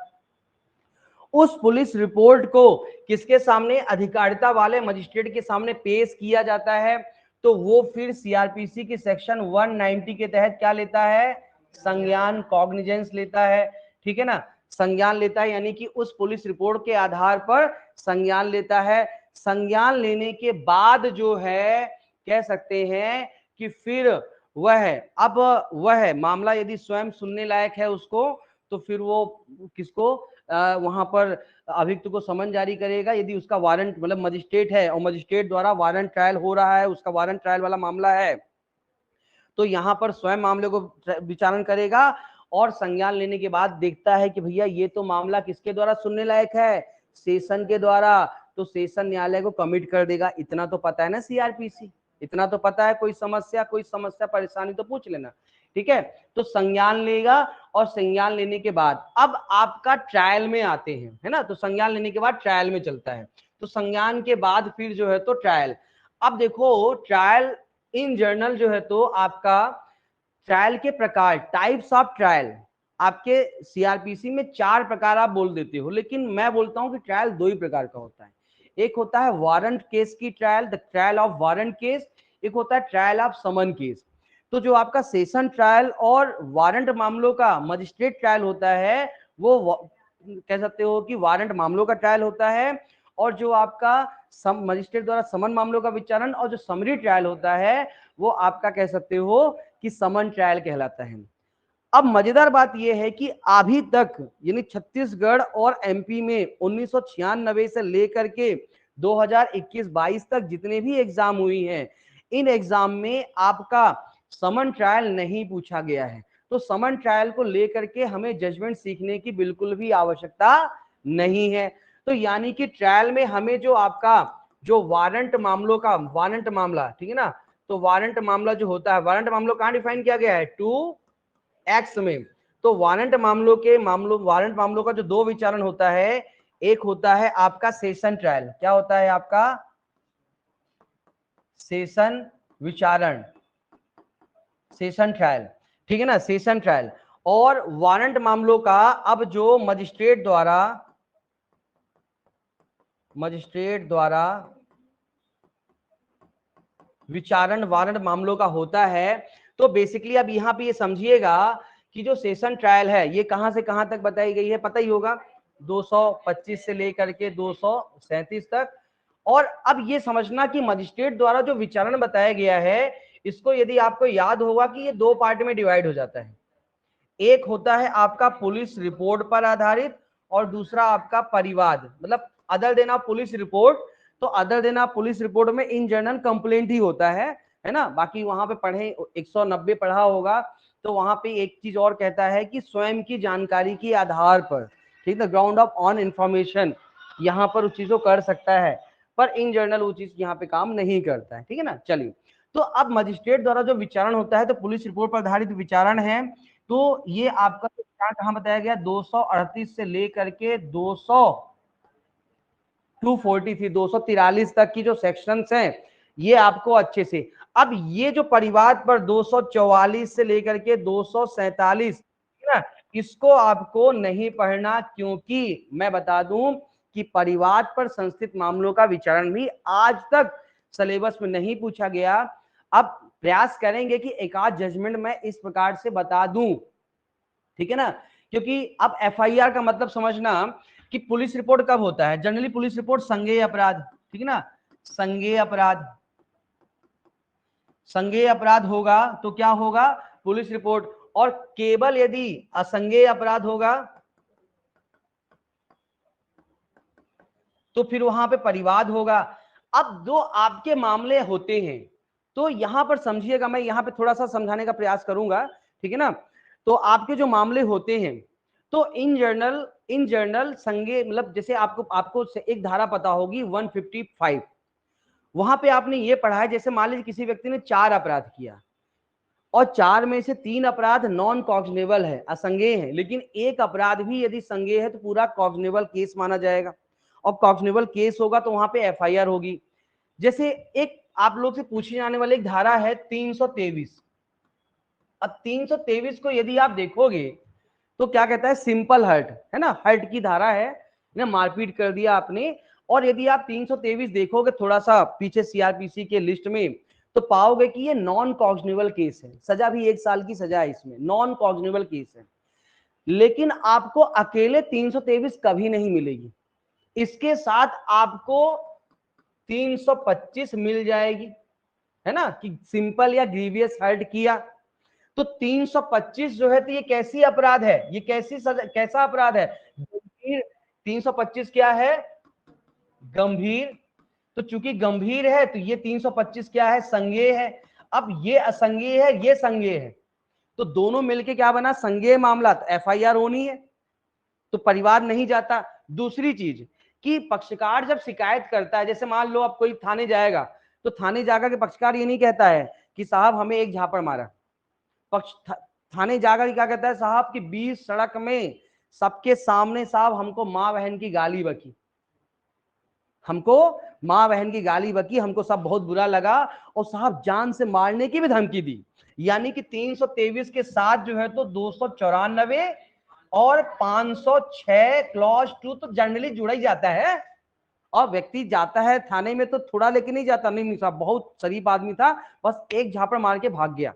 उस पुलिस रिपोर्ट को किसके सामने, अधिकारिता वाले मजिस्ट्रेट के सामने पेश किया जाता है, तो वो फिर सीआरपीसी की सेक्शन 190 के तहत क्या लेता है, संज्ञान, कॉग्निजेंस लेता है। ठीक है ना, संज्ञान लेता है, यानी कि उस पुलिस रिपोर्ट के आधार पर संज्ञान लेता है। संज्ञान लेने के बाद जो है कह सकते हैं कि फिर वह मामला यदि स्वयं सुनने लायक है उसको, तो फिर वो किसको वहां पर अभियुक्त को समन जारी करेगा। यदि उसका वारंट मतलब मजिस्ट्रेट है और मजिस्ट्रेट द्वारा वारंट ट्रायल हो रहा है, उसका वारंट ट्रायल वाला मामला है, तो यहाँ पर स्वयं मामले को विचारण करेगा और संज्ञान लेने के बाद देखता है कि भैया ये तो मामला किसके द्वारा सुनने लायक है, सेशन के द्वारा, तो सेशन न्यायालय को कमिट कर देगा। इतना तो पता है ना सीआरपीसी, इतना तो पता है। कोई समस्या परेशानी तो पूछ लेना। ठीक है, तो संज्ञान लेगा और संज्ञान लेने के बाद अब आपका ट्रायल में आते हैं, है ना, तो संज्ञान लेने के बाद ट्रायल में चलता है। तो संज्ञान के बाद फिर जो है तो ट्रायल। अब देखो ट्रायल इन जर्नल जो है तो आपका ट्रायल के प्रकार, टाइप्स ऑफ ट्रायल, आपके सीआरपीसी में 4 प्रकार आप बोल देते हो, लेकिन मैं बोलता हूं कि ट्रायल 2 ही प्रकार का होता है। एक होता है वारंट केस की trial, the trial of warrant case, एक होता है ट्रायल ऑफ समन केस। तो जो आपका सेशन ट्रायल और वारंट मामलों का मजिस्ट्रेट ट्रायल होता है, वो कह सकते हो कि वारंट मामलों का ट्रायल होता है, और जो आपका मजिस्ट्रेट द्वारा समन मामलों का विचारण और जो समरी ट्रायल होता है, वो आपका कह सकते हो कि समन ट्रायल कहलाता है। अब मजेदार बात यह है कि अभी तक यानी छत्तीसगढ़ और एमपी में 1996 से लेकर के 2021-22 तक जितने भी एग्जाम हुई हैं, इन एग्जाम में आपका समन ट्रायल नहीं पूछा गया है। तो समन ट्रायल को लेकर के हमें जजमेंट सीखने की बिल्कुल भी आवश्यकता नहीं है। तो यानी कि ट्रायल में हमें जो आपका जो वारंट मामलों का वारंट मामला, ठीक है ना, तो वारंट मामला जो होता है, वारंट मामलों कहां डिफाइन किया गया है, 2X में। तो वारंट मामलों का जो 2 विचारण होता है, एक होता है आपका सेशन ट्रायल, क्या होता है आपका सेशन विचारण, सेशन ट्रायल, ठीक है ना, सेशन ट्रायल। और वारंट मामलों का अब जो मजिस्ट्रेट द्वारा विचारण वारंट मामलों का होता है, तो बेसिकली अब यहां पे ये समझिएगा कि जो सेशन ट्रायल है ये कहां से कहां तक बताई गई है, पता ही होगा, 225 से लेकर के 237 तक। और अब ये समझना कि मजिस्ट्रेट द्वारा जो विचारण बताया गया है, इसको यदि आपको याद होगा कि ये 2 पार्ट में डिवाइड हो जाता है। एक होता है आपका पुलिस रिपोर्ट पर आधारित और दूसरा आपका परिवाद, मतलब other than of police report. तो other than of police report में इन जनरल कंप्लेंट ही होता है ना। बाकी वहां पे पढ़े 190 पढ़ा होगा, तो वहां पे एक चीज और कहता है कि स्वयं की जानकारी के आधार पर, ठीक है, ग्राउंड ऑफ ऑन इंफॉर्मेशन, यहाँ पर उस चीज को कर सकता है, पर इन जनरल वो चीज यहाँ पे काम नहीं करता है। ठीक है ना, चलिए। तो अब मजिस्ट्रेट द्वारा जो विचारण होता है, तो पुलिस रिपोर्ट पर आधारित विचारण है, तो ये आपका कहां बताया गया, 238 से लेकर के 243 तक की जो सेक्शंस हैं, ये आपको अच्छे से। अब ये जो परिवाद पर 244 से लेकर के 247, ना, इसको आपको नहीं पढ़ना, क्योंकि मैं बता दूं कि परिवाद पर संस्थित मामलों का विचारण भी आज तक सिलेबस में नहीं पूछा गया। अब प्रयास करेंगे कि एक आध जजमेंट मैं इस प्रकार से बता दूं, ठीक है ना, क्योंकि अब एफआईआर का मतलब समझना कि पुलिस रिपोर्ट कब होता है, जनरली पुलिस रिपोर्ट संज्ञेय अपराध, ठीक है ना, संज्ञेय अपराध होगा तो क्या होगा, पुलिस रिपोर्ट। और केवल यदि असंज्ञेय अपराध होगा तो फिर वहां पे परिवाद होगा। अब जो आपके मामले होते हैं, तो यहां पर समझिएगा, मैं यहां पे थोड़ा सा समझाने का प्रयास करूंगा, ठीक है ना। तो आपके जो मामले होते हैं, तो इन जर्नल संज्ञेय, मतलब जैसे आपको एक धारा पता होगी 155, वहां पे आपने ये पढ़ा है, जैसे मान लीजिए किसी व्यक्ति ने 4 अपराध किया और 4 में से 3 अपराध नॉन कॉग्निबल है, असंज्ञेय है, लेकिन एक अपराध भी यदि संज्ञेय है तो पूरा कॉग्निबल केस माना जाएगा, और कॉग्निबल केस होगा तो वहां पे एफआईआर होगी। जैसे एक आप लोग से पूछी जाने वाली एक धारा है 323। अब 323 को यदि आप देखोगे तो क्या कहता है, सिंपल हर्ट, है ना, हर्ट की धारा है, ना, मारपीट कर दिया आपने। और यदि आप 323 देखोगे थोड़ा सा पीछे सीआरपीसी के लिस्ट में, तो पाओगे कि ये नॉन कॉग्निबल केस है, सजा भी 1 साल की सजा है इसमें, नॉन कॉग्निबल केस है। लेकिन आपको अकेले 323 कभी नहीं मिलेगी, इसके साथ आपको 325 मिल जाएगी, है ना, कि सिंपल या ग्रीवियस हर्ट किया। तो 325 जो है, तो ये कैसी अपराध है, ये कैसी सजा, कैसा अपराध है, गंभीर। 325 क्या है, गंभीर। तो चूंकि गंभीर है तो ये 325 क्या है, संज्ञेय है। अब ये असंज्ञेय है, ये संज्ञेय है, तो दोनों मिलके क्या बना, संज्ञेय मामला, तो एफआईआर होनी है, तो परिवार नहीं जाता। दूसरी चीज कि पक्षकार जब शिकायत करता है, जैसे मान लो अब कोई थाने जाएगा, तो थाने जाकर के पक्षकार ये नहीं कहता है कि साहब हमें एक झापड़ मारा, थाने जाकर क्या कहता है, साहब कि 20 सड़क में सबके सामने साहब हमको माँ बहन की गाली बकी, हमको माँ बहन की गाली बकी, हमको सब बहुत बुरा लगा, और साहब जान से मारने की भी धमकी दी। यानी कि 323 के साथ जो है तो 294 और 506 क्लॉज 2 तो जनरली जुड़ा ही जाता है। और व्यक्ति जाता है थाने में तो थोड़ा लेके नहीं जाता, नहीं साहब बहुत शरीफ आदमी था, बस एक झापड़ मार के भाग गया,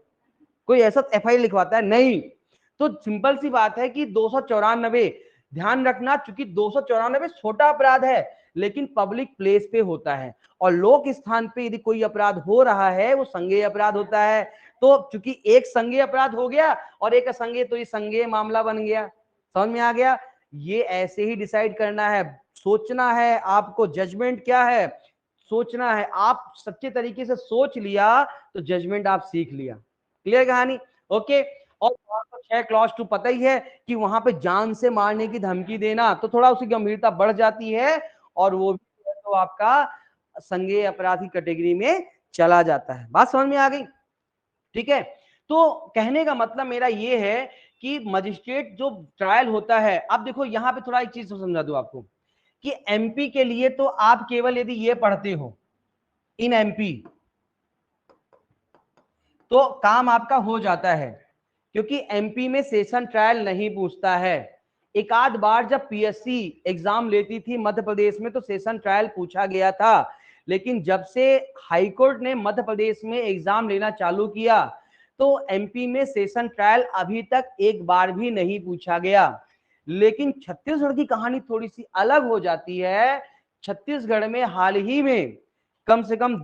कोई ऐसा एफआईआर लिखवाता है नहीं। तो सिंपल सी बात है कि 294, ध्यान रखना, चूंकि 294 छोटा अपराध है, लेकिन पब्लिक प्लेस पे होता है, और लोक स्थान पे यदि कोई अपराध हो रहा है वो संज्ञेय अपराध होता है। तो चूंकि एक संज्ञेय अपराध हो गया और एक असंज्ञेय, तो ये संज्ञेय मामला बन गया। समझ में आ गया, ये ऐसे ही डिसाइड करना है, सोचना है आपको, जजमेंट क्या है, सोचना है। आप सच्चे तरीके से सोच लिया तो जजमेंट आप सीख लिया। क्लियर कहानी, ओके। और 6 क्लॉज 2 पता ही है कि वहां पे जान से मारने की धमकी देना, तो थोड़ा उसकी गंभीरता बढ़ जाती है, और वो भी तो आपका संज्ञेय अपराध की कैटेगरी में चला जाता है। बात समझ में आ गई, ठीक है। तो कहने का मतलब मेरा ये है कि मजिस्ट्रेट जो ट्रायल होता है, अब देखो यहां पे थोड़ा एक चीज समझा दूं आपको, कि एमपी के लिए तो आप केवल यदि ये पढ़ते हो इन एमपी, तो काम आपका हो जाता है, क्योंकि एमपी में सेशन ट्रायल नहीं पूछता है। एक आध बार जब पीएससी एग्जाम लेती थी मध्य प्रदेश में तो सेशन ट्रायल पूछा गया था, लेकिन जब से हाईकोर्ट ने मध्य प्रदेश में एग्जाम लेना चालू किया तो एमपी में सेशन ट्रायल अभी तक एक बार भी नहीं पूछा गया। लेकिन छत्तीसगढ़ की कहानी थोड़ी सी अलग हो जाती है। छत्तीसगढ़ में हाल ही में कम से कम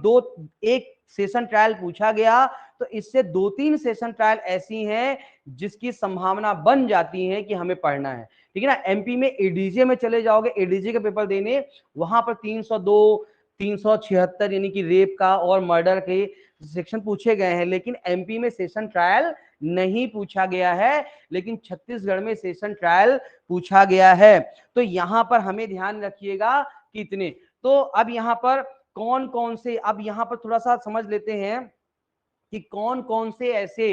एक सेशन ट्रायल पूछा गया, तो इससे 2-3 सेशन ट्रायल ऐसी हैं जिसकी संभावना बन जाती है कि हमें पढ़ना है, ठीक है ना। एमपी में एडीजे में चले जाओगे, एडीजे का पेपर देने, वहां पर 302, 376 यानी कि रेप का और मर्डर के सेक्शन पूछे गए हैं, लेकिन एमपी में सेशन ट्रायल नहीं पूछा गया है, लेकिन छत्तीसगढ़ में सेशन ट्रायल पूछा गया है। तो यहां पर हमें ध्यान रखिएगा कि इतने। तो अब यहां पर कौन कौन से, अब यहां पर थोड़ा सा समझ लेते हैं कि कौन कौन से ऐसे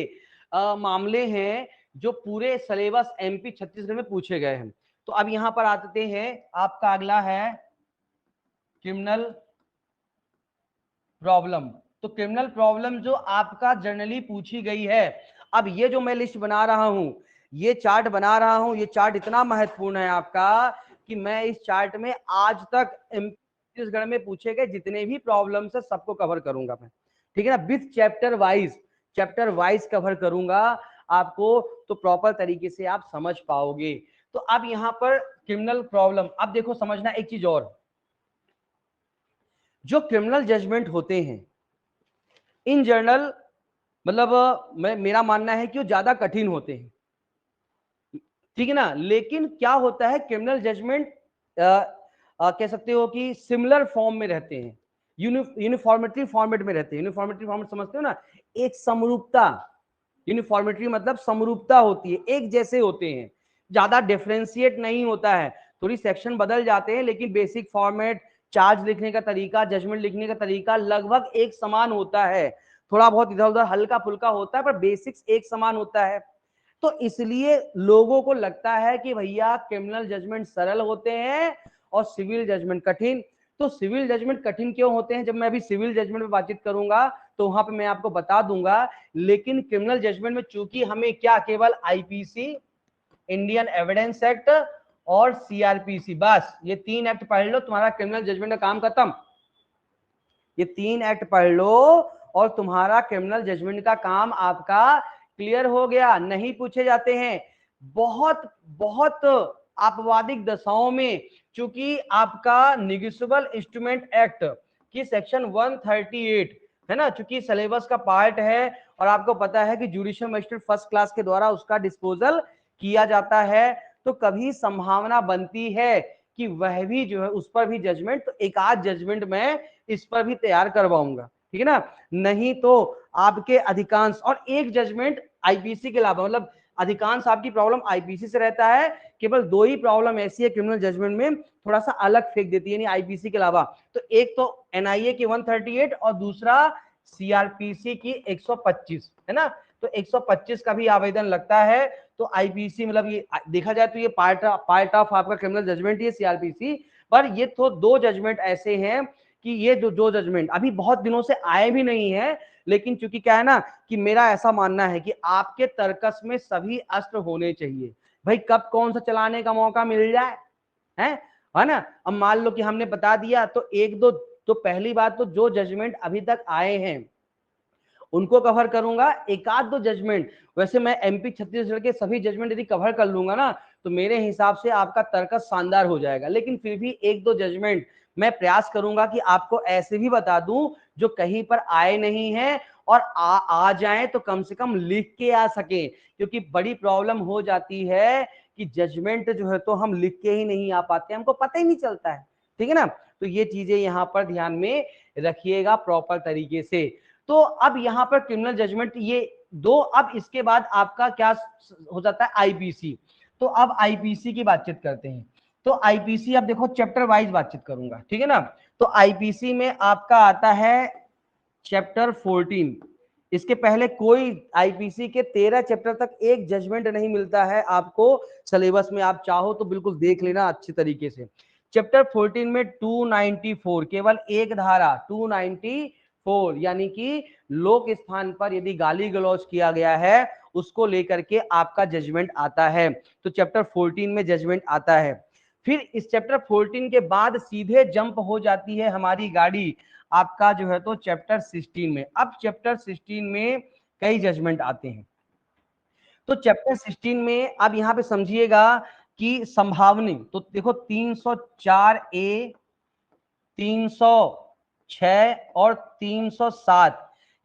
मामले हैं जो पूरे सिलेबस एमपी छत्तीसगढ़ में पूछे गए हैं। तो अब यहां पर आते हैं, आपका अगला है क्रिमिनल प्रॉब्लम। तो क्रिमिनल प्रॉब्लम जो आपका जनरली पूछी गई है, अब ये जो मैं लिस्ट बना रहा हूं, ये चार्ट बना रहा हूं, ये चार्ट इतना महत्वपूर्ण है आपका कि मैं इस चार्ट में आज तक छत्तीसगढ़ में पूछे गए जितने भी प्रॉब्लम्स है सबको कवर करूंगा मैं, ठीक है ना, विथ चैप्टर वाइज कवर करूंगा आपको, तो प्रॉपर तरीके से आप समझ पाओगे। तो अब यहां पर क्रिमिनल प्रॉब्लम, अब देखो समझना एक चीज और, जो क्रिमिनल जजमेंट होते हैं इन जनरल, मतलब मेरा मानना है कि वो ज्यादा कठिन होते हैं, ठीक है ना। लेकिन क्या होता है, क्रिमिनल जजमेंट कह सकते हो कि सिमिलर फॉर्म में रहते हैं, यूनिफॉर्मिटी फॉर्मेट में रहते हैं। यूनिफॉर्मिटी फॉर्मेट समझते हो ना, एक समरूपता, यूनिफॉर्मिटी मतलब समरूपता होती है, एक जैसे होते हैं, ज्यादा डिफरेंशिएट नहीं होता है, थोड़ी सेक्शन बदल जाते हैं, लेकिन बेसिक फॉर्मेट, चार्ज लिखने का तरीका, जजमेंट लिखने का तरीका लगभग एक समान होता है, थोड़ा बहुत इधर उधर हल्का फुल्का होता है, पर बेसिक्स एक समान होता है। तो इसलिए लोगों को लगता है कि भैया क्रिमिनल जजमेंट सरल होते हैं और सिविल जजमेंट कठिन। तो सिविल जजमेंट कठिन क्यों होते हैं, जब मैं अभी सिविल जजमेंट में बातचीत करूंगा तो वहां पे मैं आपको बता दूंगा। लेकिन क्रिमिनल जजमेंट में चूंकि हमें क्या केवल आईपीसी, इंडियन एविडेंस एक्ट और सीआरपीसी, बस ये 3 एक्ट पढ़ लो, तुम्हारा क्रिमिनल जजमेंट का काम खत्म। ये 3 एक्ट पढ़ लो और तुम्हारा क्रिमिनल जजमेंट का काम आपका क्लियर हो गया। नहीं पूछे जाते हैं बहुत बहुत आपवादिक दशाओं में, चूंकि आपका निगेशिबल इंस्ट्रूमेंट एक्ट की सेक्शन 138 है ना, चूंकि सिलेबस का पार्ट है और आपको पता है कि जुडिशियल मजिस्ट्रेट फर्स्ट क्लास के द्वारा उसका डिस्पोजल किया जाता है, तो कभी संभावना बनती है कि वह भी जो है उस पर भी जजमेंट, तो एक आध जजमेंट मैं इस पर भी तैयार करवाऊंगा, ठीक है ना। नहीं तो आपके अधिकांश, और एक जजमेंट आईपीसी के अलावा, मतलब अधिकांश आपकी प्रॉब्लम आईपीसी से रहता है, केवल 2 ही प्रॉब्लम ऐसी है क्रिमिनल जजमेंट में थोड़ा सा अलग फेंक देती है यानी आईपीसी के अलावा, तो एक तो एनआईए की 138 और दूसरा सीआरपीसी की 125 है ना। तो 125 का भी आवेदन लगता है, तो आईपीसी मतलब ये देखा जाए तो ये पार्ट ऑफ आपका क्रिमिनल जजमेंट ही सीआरपीसी, पर ये तो 2 जजमेंट ऐसे हैं कि ये जो जजमेंट अभी बहुत दिनों से आए भी नहीं है, लेकिन चूंकि क्या है ना कि मेरा ऐसा मानना है कि आपके तर्कस में सभी अस्त्र होने चाहिए। भाई कब कौन सा चलाने का मौका मिल जाए, है ना। अब मान लो कि हमने बता दिया तो एक दो, तो पहली बात तो जो जजमेंट अभी तक आए हैं उनको कवर करूंगा, एक आध दो जजमेंट, वैसे मैं एमपी छत्तीसगढ़ के सभी जजमेंट यदि कवर कर लूंगा ना तो मेरे हिसाब से आपका तर्कस शानदार हो जाएगा, लेकिन फिर भी एक दो जजमेंट मैं प्रयास करूंगा कि आपको ऐसे भी बता दूं जो कहीं पर आए नहीं है, और आ जाए तो कम से कम लिख के आ सके, क्योंकि बड़ी प्रॉब्लम हो जाती है कि जजमेंट जो है तो हम लिख के ही नहीं आ पाते, हमको पता ही नहीं चलता है, ठीक है ना। तो ये चीजें यहाँ पर ध्यान में रखिएगा प्रॉपर तरीके से। तो अब यहां पर क्रिमिनल जजमेंट ये 2, अब इसके बाद आपका क्या हो जाता है आईपीसी। तो अब आईपीसी की बातचीत करते हैं। तो आईपीसी अब देखो चैप्टर वाइज बातचीत करूंगा, ठीक है ना। तो आईपीसी में आपका आता है चैप्टर 14। इसके पहले कोई आईपीसी के 13 चैप्टर तक एक जजमेंट नहीं मिलता है आपको सिलेबस में, आप चाहो तो बिल्कुल देख लेना अच्छी तरीके से। चैप्टर 14 में 294, केवल एक धारा 294, यानी कि लोक स्थान पर यदि गाली गलौज किया गया है उसको लेकर के आपका जजमेंट आता है, तो चैप्टर 14 में जजमेंट आता है। फिर इस चैप्टर 14 के बाद सीधे जंप हो जाती है हमारी गाड़ी आपका जो है तो चैप्टर 16 में। अब चैप्टर 16 में कई जजमेंट आते हैं, तो चैप्टर 16 में अब यहां पे समझिएगा कि संभावनी, तो देखो 304 ए, 306 और 307,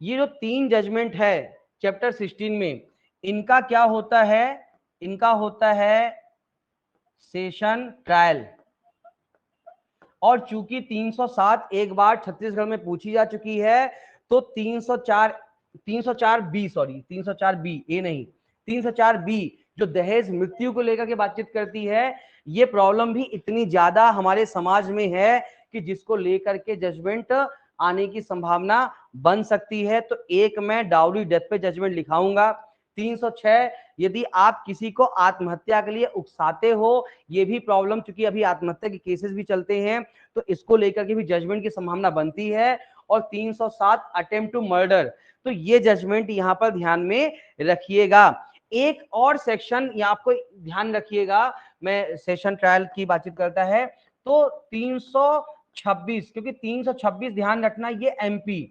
ये जो 3 जजमेंट है चैप्टर 16 में, इनका क्या होता है, इनका होता है सेशन ट्रायल। और चूंकि 307 एक बार छत्तीसगढ़ में पूछी जा चुकी है, तो 304 बी, सॉरी 304 बी ए नहीं, 304 बी जो दहेज मृत्यु को लेकर के बातचीत करती है, ये प्रॉब्लम भी इतनी ज्यादा हमारे समाज में है कि जिसको लेकर के जजमेंट आने की संभावना बन सकती है। तो एक मैं डाउरी डेथ पे जजमेंट लिखाऊंगा। 306 यदि आप किसी को आत्महत्या के लिए उकसाते हो, ये भी प्रॉब्लम, चूंकि अभी आत्महत्या के केसेस भी चलते हैं तो इसको लेकर के भी जजमेंट की संभावना बनती है। और 307 अटेम्प्ट टू मर्डर, तो ये जजमेंट यहां पर ध्यान में रखिएगा। एक और सेक्शन यहाँ आपको ध्यान रखिएगा, मैं सेशन ट्रायल की बातचीत करता है, तो 326, क्योंकि 326 ध्यान रखना ये एमपी,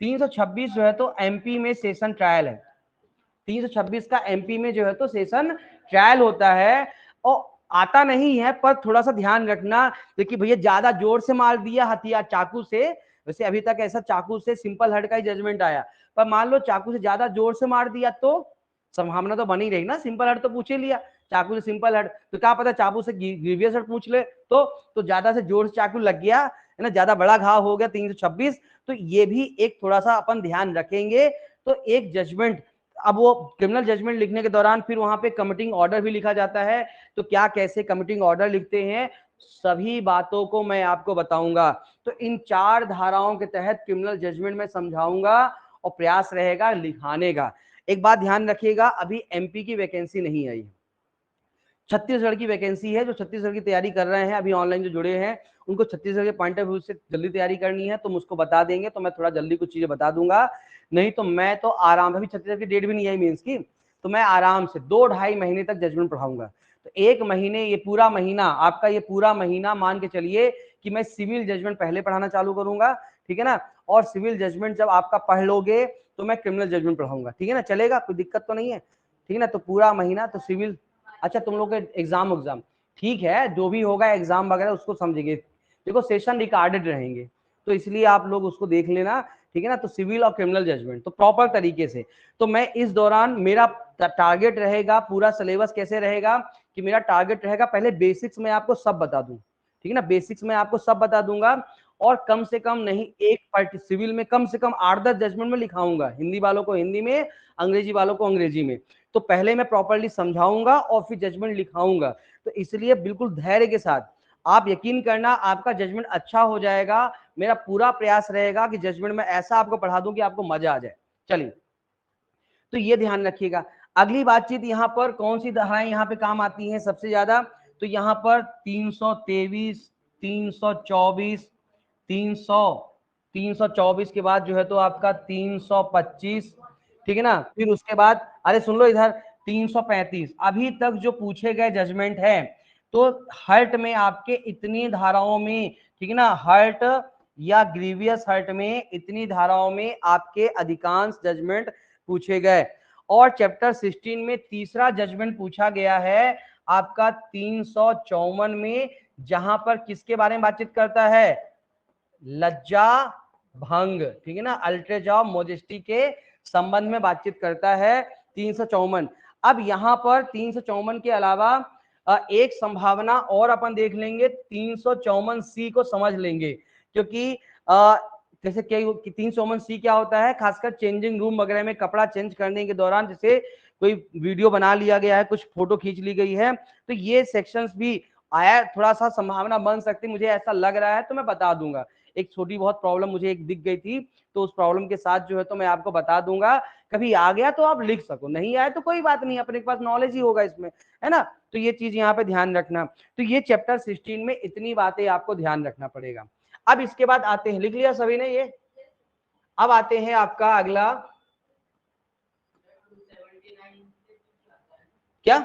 326 जो है तो एमपी में सेशन ट्रायल है, 326 का एमपी में जो है तो सेशन ट्रायल होता है, और आता नहीं है पर थोड़ा सा ध्यान रखना, देखिए भैया ज्यादा जोर से मार दिया हथियार चाकू से, वैसे अभी तक ऐसा चाकू से सिंपल हर्ट का ही जजमेंट आया, पर मान लो चाकू से ज्यादा जोर से मार दिया तो संभावना तो बनी रही ना, सिंपल हर्ट तो पूछ ही लिया, चाकू से सिंपल हर्ट, तो क्या पता चाकू से ग्रीवियस हर्ट पूछ ले, तो ज्यादा से जोर से चाकू लग गया है ना, ज्यादा बड़ा घाव हो गया 326, तो ये भी एक थोड़ा सा अपन ध्यान रखेंगे। तो एक जजमेंट, अब वो क्रिमिनल जजमेंट लिखने के दौरान फिर वहां पे कमिटिंग ऑर्डर भी लिखा जाता है, तो क्या कैसे कमिटिंग ऑर्डर लिखते हैं सभी बातों को मैं आपको बताऊंगा। तो इन 4 धाराओं के तहत क्रिमिनल जजमेंट में समझाऊंगा और प्रयास रहेगा लिखाने का। एक बात ध्यान रखिएगा, अभी एमपी की वैकेंसी नहीं आई, छत्तीसगढ़ की वैकेंसी है, जो छत्तीसगढ़ की तैयारी कर रहे हैं अभी ऑनलाइन जो जुड़े हैं उनको छत्तीसगढ़ के पॉइंट ऑफ व्यू से जल्दी तैयारी करनी है, तो मुझको बता देंगे तो मैं थोड़ा जल्दी कुछ चीजें बता दूंगा, नहीं तो मैं तो आराम, अभी छत्तीसगढ़ की डेट भी नहीं आई मेंस की, तो मैं आराम से 2-2.5 महीने तक जजमेंट पढ़ाऊंगा। तो एक महीने, ये पूरा महीना आपका, ये पूरा महीना मान के चलिए कि मैं सिविल जजमेंट पहले पढ़ाना चालू करूंगा, ठीक है ना, और सिविल जजमेंट जब आपका पढ़ लोगे तो मैं क्रिमिनल जजमेंट पढ़ाऊंगा, ठीक है ना, चलेगा, कोई दिक्कत तो नहीं है, ठीक है ना। तो पूरा महीना तो सिविल, अच्छा तुम लोग के एग्जाम ठीक है, जो भी होगा एग्जाम वगैरह उसको समझेंगे, देखो सेशन रिकॉर्डेड रहेंगे तो इसलिए आप लोग उसको देख लेना, ठीक है ना। तो सिविल और क्रिमिनल जजमेंट तो प्रॉपर तरीके से, तो मैं इस दौरान मेरा टारगेट रहेगा, पूरा सिलेबस कैसे रहेगा कि मेरा टारगेट रहेगा पहले बेसिक्स में आपको सब बता दूं, ठीक है ना, बेसिक्स में आपको सब बता दूंगा, और कम से कम नहीं एक पार्ट सिविल में कम से कम 8-10 जजमेंट में लिखाऊंगा, हिंदी वालों को हिंदी में, अंग्रेजी वालों को अंग्रेजी में। तो पहले मैं प्रॉपर्ली समझाऊंगा और फिर जजमेंट लिखाऊंगा, तो इसलिए बिल्कुल धैर्य के साथ आप यकीन करना, आपका जजमेंट अच्छा हो जाएगा। मेरा पूरा प्रयास रहेगा कि जजमेंट में ऐसा आपको पढ़ा दूं कि आपको मजा आ जाए। चलिए, तो ये ध्यान रखिएगा। अगली बातचीत, यहाँ पर कौन सी धाराएं यहाँ पे काम आती हैं सबसे ज्यादा, तो यहाँ पर 323, 324, 324 के बाद जो है तो आपका 325, ठीक है ना, फिर उसके बाद अरे सुन लो इधर 335, अभी तक जो पूछे गए जजमेंट है, तो हर्ट में आपके इतनी धाराओं में, ठीक है ना, हर्ट या ग्रीवियस हर्ट में इतनी धाराओं में आपके अधिकांश जजमेंट पूछे गए। और चैप्टर 16 में तीसरा जजमेंट पूछा गया है आपका 354 में, जहां पर किसके बारे में बातचीत करता है, लज्जा भंग, ठीक है ना, अल्ट्रेज ऑफ मोजेस्टी के संबंध में बातचीत करता है 354। अब यहां पर 354 के अलावा एक संभावना और अपन देख लेंगे, 354C को समझ लेंगे, क्योंकि जैसे 354C क्या होता है, खासकर चेंजिंग रूम वगैरह में कपड़ा चेंज करने के दौरान जैसे कोई वीडियो बना लिया गया है, कुछ फोटो खींच ली गई है, तो ये सेक्शंस भी आया, थोड़ा सा संभावना बन सकती, मुझे ऐसा लग रहा है तो मैं बता दूंगा। एक छोटी बहुत प्रॉब्लम मुझे एक दिख गई थी, तो उस प्रॉब्लम के साथ जो है तो मैं आपको बता दूंगा, कभी आ गया तो आप लिख सको, नहीं आया तो कोई बात नहीं, अपने पास नॉलेज ही होगा इसमें, है ना। तो ये चीज यहाँ पे ध्यान रखना। तो ये चैप्टर 16 में इतनी बातें आपको ध्यान रखना पड़ेगा। अब इसके बाद आते हैं, लिख लिया सभी ने ये, अब आते हैं आपका अगला, क्या,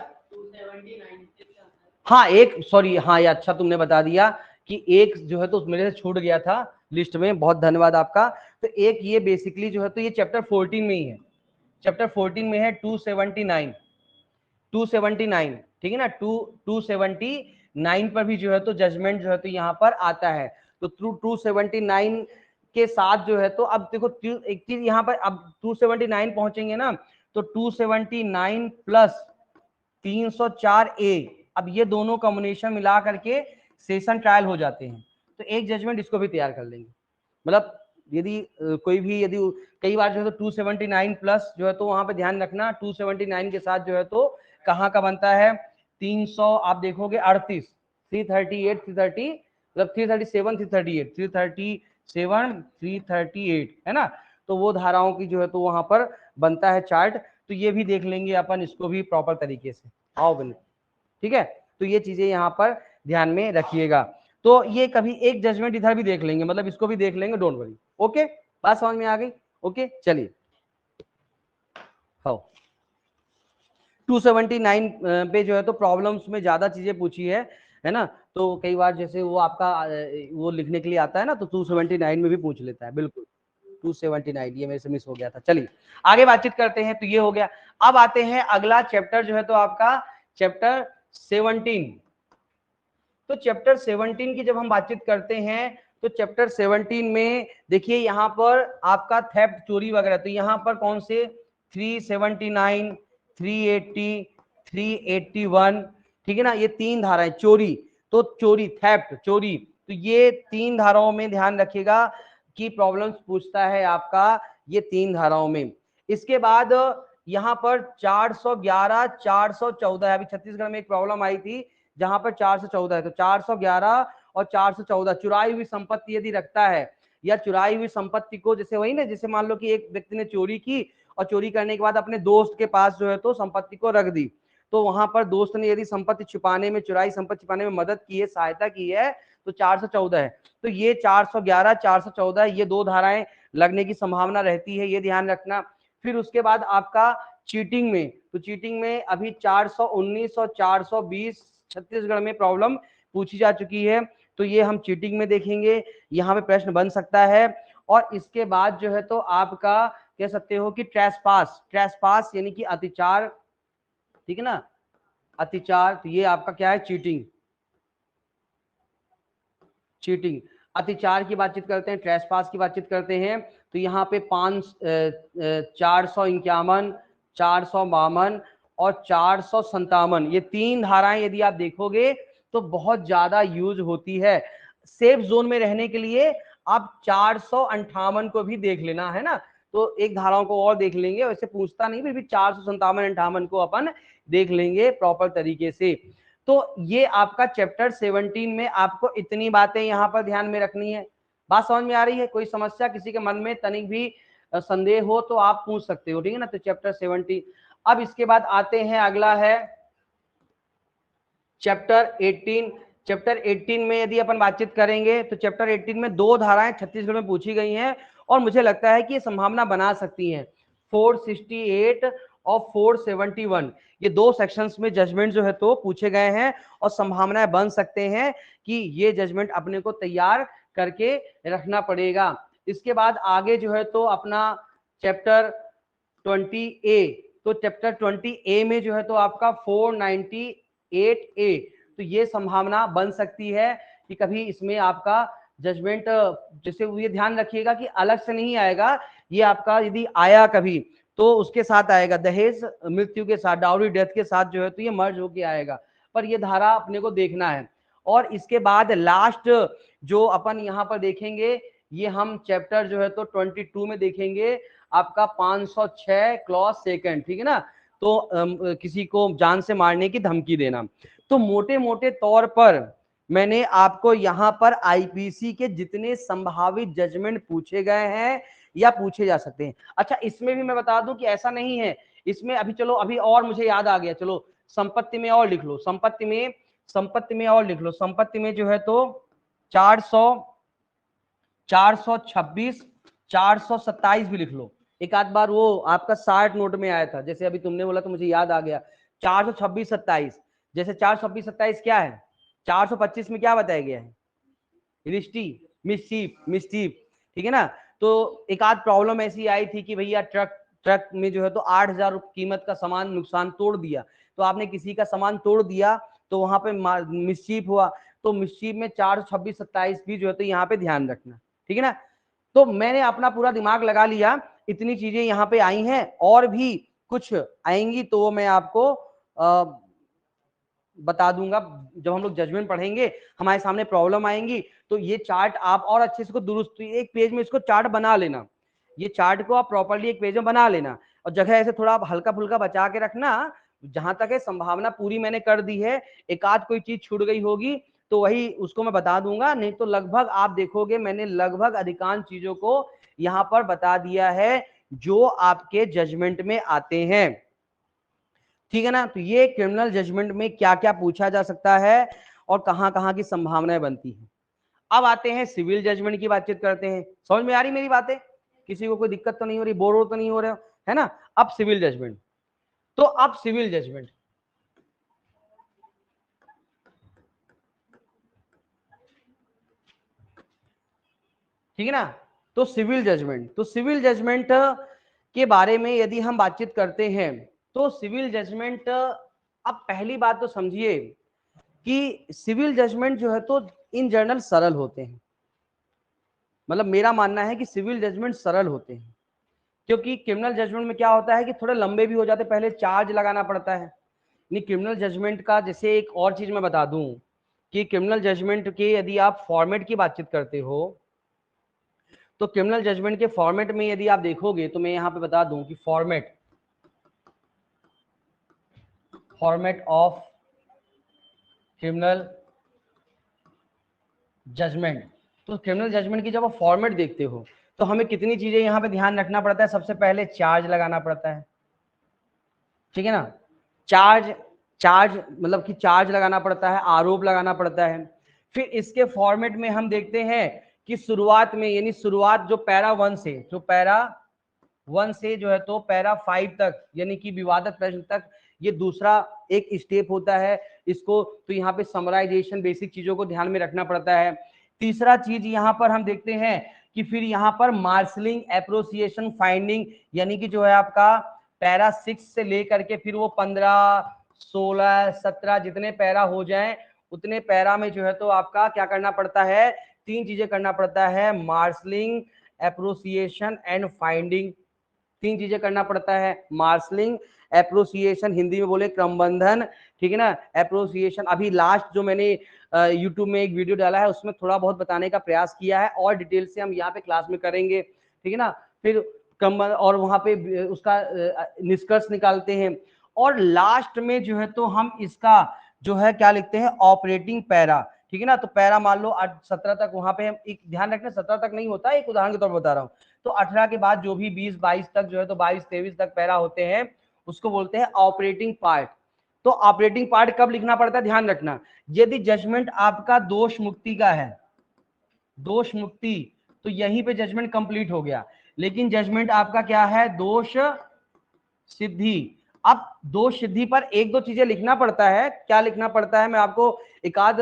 हाँ एक सॉरी, हाँ ये अच्छा तुमने बता दिया कि एक जो है तो मेरे से छूट गया था लिस्ट में, बहुत धन्यवाद आपका। तो एक ये बेसिकली जो है तो ये चैप्टर 14 में ही है, चैप्टर 14 में है 279, 279, ठीक है ना, 279 पर भी जो है तो जजमेंट जो है तो यहाँ पर आता है। तो 279 के साथ जो है तो अब देखो एक चीज यहाँ पर, अब 279 पहुंचेंगे ना, तो 279 प्लस 304A, अब ये दोनों कॉम्बिनेशन मिला करके सेशन ट्रायल हो जाते हैं, तो एक जजमेंट इसको भी तैयार कर लेंगे। मतलब यदि कोई भी, यदि कई बार जो है तो 279 प्लस जो है तो वहां पे ध्यान रखना, 279 के साथ जो है तो कहाँ का बनता है, 300 आप देखोगे 38, 338, 330, मतलब 337, 338, 337, 338, है ना, तो वो धाराओं की जो है तो वहां पर बनता है चार्ट, तो ये भी देख लेंगे अपन, इसको भी प्रॉपर तरीके से, आओ बने, ठीक है। तो ये चीजें यहाँ पर ध्यान में रखिएगा। तो ये कभी एक जजमेंट इधर भी देख लेंगे, मतलब इसको भी देख लेंगे, डोंट वरी, ओके, बात समझ में आ गई, ओके चलिए। हाँ 279 पे जो है तो प्रॉब्लम्स में ज्यादा चीजें पूछी है ना, तो कई बार जैसे वो आपका वो लिखने के लिए आता है ना, तो 279 में भी पूछ लेता है, बिल्कुल 279, ये मेरे से मिस हो गया था। चलिए आगे बातचीत करते हैं, तो ये हो गया। अब आते हैं अगला चैप्टर जो है तो आपका चैप्टर 17। तो चैप्टर 17 की जब हम बातचीत करते हैं, तो चैप्टर 17 में देखिए यहाँ पर आपका थेफ्ट, चोरी वगैरह, तो यहाँ पर कौन से 379, 380, 381, ठीक है ना, ये तीन धाराएं, चोरी, तो चोरी, थेफ्ट, चोरी, तो ये तीन धाराओं में ध्यान रखिएगा कि प्रॉब्लम्स पूछता है आपका ये तीन धाराओं में। इसके बाद यहाँ पर 411, 414, अभी छत्तीसगढ़ में एक प्रॉब्लम आई थी जहां पर 414 है, तो 411 और 414 चुराई हुई संपत्ति यदि रखता है, या चुराई हुई संपत्ति को, जैसे वही ना, जैसे मान लो कि एक व्यक्ति ने चोरी की और चोरी करने के बाद अपने दोस्त के पास जो है तो संपत्ति को रख दी, तो वहां पर दोस्त ने यदि संपत्ति छिपाने में, चुराई संपत्ति छिपाने में मदद की है, सहायता की है, तो 414 है। तो ये 411, 414 ये दो धाराएं लगने की संभावना रहती है, ये ध्यान रखना। फिर उसके बाद आपका चीटिंग में, तो चीटिंग में अभी 419 और 420 छत्तीसगढ़ में प्रॉब्लम पूछी जा चुकी है, तो ये हम चीटिंग में देखेंगे, यहाँ पे प्रश्न बन सकता है। और इसके बाद जो है तो आपका कह सकते हो कि ट्रेसपास, ट्रेसपास यानी कि अतिचार, ठीक है ना, अतिचार, तो ये आपका क्या है, चीटिंग, चीटिंग। अतिचार की बातचीत करते हैं, ट्रेसपास की बातचीत करते हैं, तो यहाँ पे 451, 452 और 457, ये 3 धाराएं यदि आप देखोगे तो बहुत ज्यादा यूज होती है। सेफ जोन में रहने के लिए आप 458 को भी देख लेना, है ना, तो एक धाराओं को और देख लेंगे, वैसे पूछता नहीं, फिर भी 457, 58 को अपन देख लेंगे प्रॉपर तरीके से। तो ये आपका चैप्टर 17 में आपको इतनी बातें यहां पर ध्यान में रखनी है। बात समझ में आ रही है? कोई समस्या किसी के मन में तनिक भी संदेह हो तो आप पूछ सकते हो, ठीक है ना। तो चैप्टर 17। अब इसके बाद आते हैं, अगला है चैप्टर 18। चैप्टर 18 में यदि अपन बातचीत करेंगे तो चैप्टर 18 में 2 धाराएं छत्तीसगढ़ में पूछी गई हैं और मुझे लगता है कि ये संभावना बना सकती हैं, 468 और 471, ये 2 सेक्शंस में जजमेंट जो है तो पूछे गए हैं और संभावनाएं बन सकते हैं कि ये जजमेंट अपने को तैयार करके रखना पड़ेगा। इसके बाद आगे जो है तो अपना चैप्टर 20A, तो चैप्टर 20A में जो है तो आपका 498A, तो ये संभावना बन सकती है कि कभी इसमें आपका जजमेंट, जैसे ये ध्यान रखिएगा कि अलग से नहीं आएगा, ये आपका यदि आया कभी तो उसके साथ आएगा, दहेज मृत्यु के साथ, डाउरी डेथ के साथ जो है तो ये मर्ज होके आएगा, पर ये धारा अपने को देखना है। और इसके बाद लास्ट जो अपन यहाँ पर देखेंगे, ये हम चैप्टर जो है तो 22 में देखेंगे, आपका 506 क्लॉज सेकंड, ठीक है ना, तो किसी को जान से मारने की धमकी देना। तो मोटे मोटे तौर पर मैंने आपको यहाँ पर आईपीसी के जितने संभावित जजमेंट पूछे गए हैं या पूछे जा सकते हैं। अच्छा, इसमें भी मैं बता दूं कि ऐसा नहीं है, इसमें अभी चलो अभी और मुझे याद आ गया, चलो संपत्ति में और लिख लो, संपत्ति में और लिख लो, संपत्ति में जो है तो 400, 426, 427 भी लिख लो। एक आध बार वो आपका 60 नोट में आया था, जैसे अभी तुमने बोला तो मुझे याद आ गया, 426, 27, जैसे 426, 27 क्या है, 425 में क्या बताया गया है, रिश्ती, मिस्टीप, ठीक है ना। तो एक आध प्रॉब्लम ऐसी आई थी कि भैया ट्रक में जो है तो 8,000 कीमत का सामान नुकसान तोड़ दिया, तो आपने किसी का सामान तोड़ दिया तो वहां पे मिस्चीफ हुआ, तो मिस्चीफ में 426, 27 भी जो है तो यहाँ पे ध्यान रखना, ठीक है ना। तो मैंने अपना पूरा दिमाग लगा लिया, इतनी चीजें यहाँ पे आई हैं, और भी कुछ आएंगी तो वो मैं आपको बता दूंगा। जब हम लोग जजमेंट पढ़ेंगे हमारे सामने प्रॉब्लम आएंगी, तो ये चार्ट आप और अच्छे से दुरुस्त एक पेज में इसको चार्ट बना लेना, ये चार्ट को आप प्रॉपर्ली एक पेज में बना लेना, और जगह ऐसे थोड़ा आप हल्का फुल्का बचा के रखना। जहां तक है संभावना पूरी मैंने कर दी है, एक आध कोई चीज छूट गई होगी तो वही उसको मैं बता दूंगा, नहीं तो लगभग आप देखोगे मैंने लगभग अधिकांश चीजों को यहां पर बता दिया है जो आपके जजमेंट में आते हैं, ठीक है ना। तो ये क्रिमिनल जजमेंट में क्या क्या पूछा जा सकता है और कहां कहां की संभावनाएं बनती हैं। अब आते हैं सिविल जजमेंट की बातचीत करते हैं। समझ में आ रही मेरी बातें? किसी को कोई दिक्कत तो नहीं हो रही, बोर तो नहीं हो रहे हो, है ना। अब सिविल जजमेंट, तो अब सिविल जजमेंट, ठीक है ना। तो सिविल जजमेंट, तो सिविल जजमेंट के बारे में यदि हम बातचीत करते हैं तो सिविल जजमेंट, अब पहली बात तो समझिए कि सिविल जजमेंट जो है तो इन जनरल सरल होते हैं, मतलब मेरा मानना है कि सिविल जजमेंट सरल होते हैं, क्योंकि क्रिमिनल जजमेंट में क्या होता है कि थोड़े लंबे भी हो जाते, पहले चार्ज लगाना पड़ता है। नहीं, क्रिमिनल जजमेंट का जैसे एक और चीज मैं बता दूं कि क्रिमिनल जजमेंट के यदि आप फॉर्मेट की बातचीत करते हो तो क्रिमिनल जजमेंट के फॉर्मेट में यदि आप देखोगे तो मैं यहां पे बता दूं कि फॉर्मेट ऑफ क्रिमिनल जजमेंट, तो क्रिमिनल जजमेंट की जब आप फॉर्मेट देखते हो तो हमें कितनी चीजें यहां पे ध्यान रखना पड़ता है। सबसे पहले चार्ज लगाना पड़ता है, ठीक है ना, चार्ज, चार्ज मतलब कि चार्ज लगाना पड़ता है, आरोप लगाना पड़ता है। फिर इसके फॉर्मेट में हम देखते हैं कि शुरुआत में, यानी शुरुआत जो पैरा 1 से, जो पैरा 1 से जो है तो पैरा 5 तक यानी कि विवादित प्रश्न तक, ये दूसरा एक स्टेप होता है। इसको तो यहाँ पे समराइजेशन, बेसिक चीजों को ध्यान में रखना पड़ता है। तीसरा चीज यहाँ पर हम देखते हैं कि फिर यहाँ पर मार्शलिंग, एप्रोसिएशन, फाइंडिंग, यानी कि जो है आपका पैरा 6 से लेकर के फिर वो 15, 16, 17 जितने पैरा हो जाएं उतने पैरा में जो है तो आपका क्या करना पड़ता है, 3 चीजें करना पड़ता है, मार्शलिंग, एप्रोसिएशन एंड फाइंडिंग। 3 चीजें करना पड़ता है, मार्शलिंग, एप्रोसिएशन, हिंदी में बोले क्रमबंधन, ठीक है ना, एप्रोसिएशन। अभी लास्ट जो मैंने यूट्यूब में एक वीडियो डाला है उसमें थोड़ा बहुत बताने का प्रयास किया है, और डिटेल से हम यहाँ पे क्लास में करेंगे, ठीक है ना। फिर क्रमबंधन और वहां पे उसका निष्कर्ष निकालते हैं, और लास्ट में जो है तो हम इसका जो है क्या लिखते हैं, ऑपरेटिंग पैरा, ठीक है ना। तो पैरा मान लो 17 तक, वहां पे हम एक ध्यान रखना 17 तक नहीं होता, एक उदाहरण के तौर पर बता रहा हूँ। तो 18 के बाद जो भी 20, 22 तक जो है तो 22, 23 तक पैरा होते हैं उसको बोलते हैं ऑपरेटिंग पार्ट। तो ऑपरेटिंग पार्ट कब लिखना पड़ता है, ध्यान रखना, यदि जजमेंट आपका दोष मुक्ति का है, दोष मुक्ति, तो यहीं पे जजमेंट कंप्लीट हो गया। लेकिन जजमेंट आपका क्या है, दोष सिद्धि। अब दोष सिद्धि पर एक दो चीजें लिखना पड़ता है। क्या लिखना पड़ता है, मैं आपको एक आध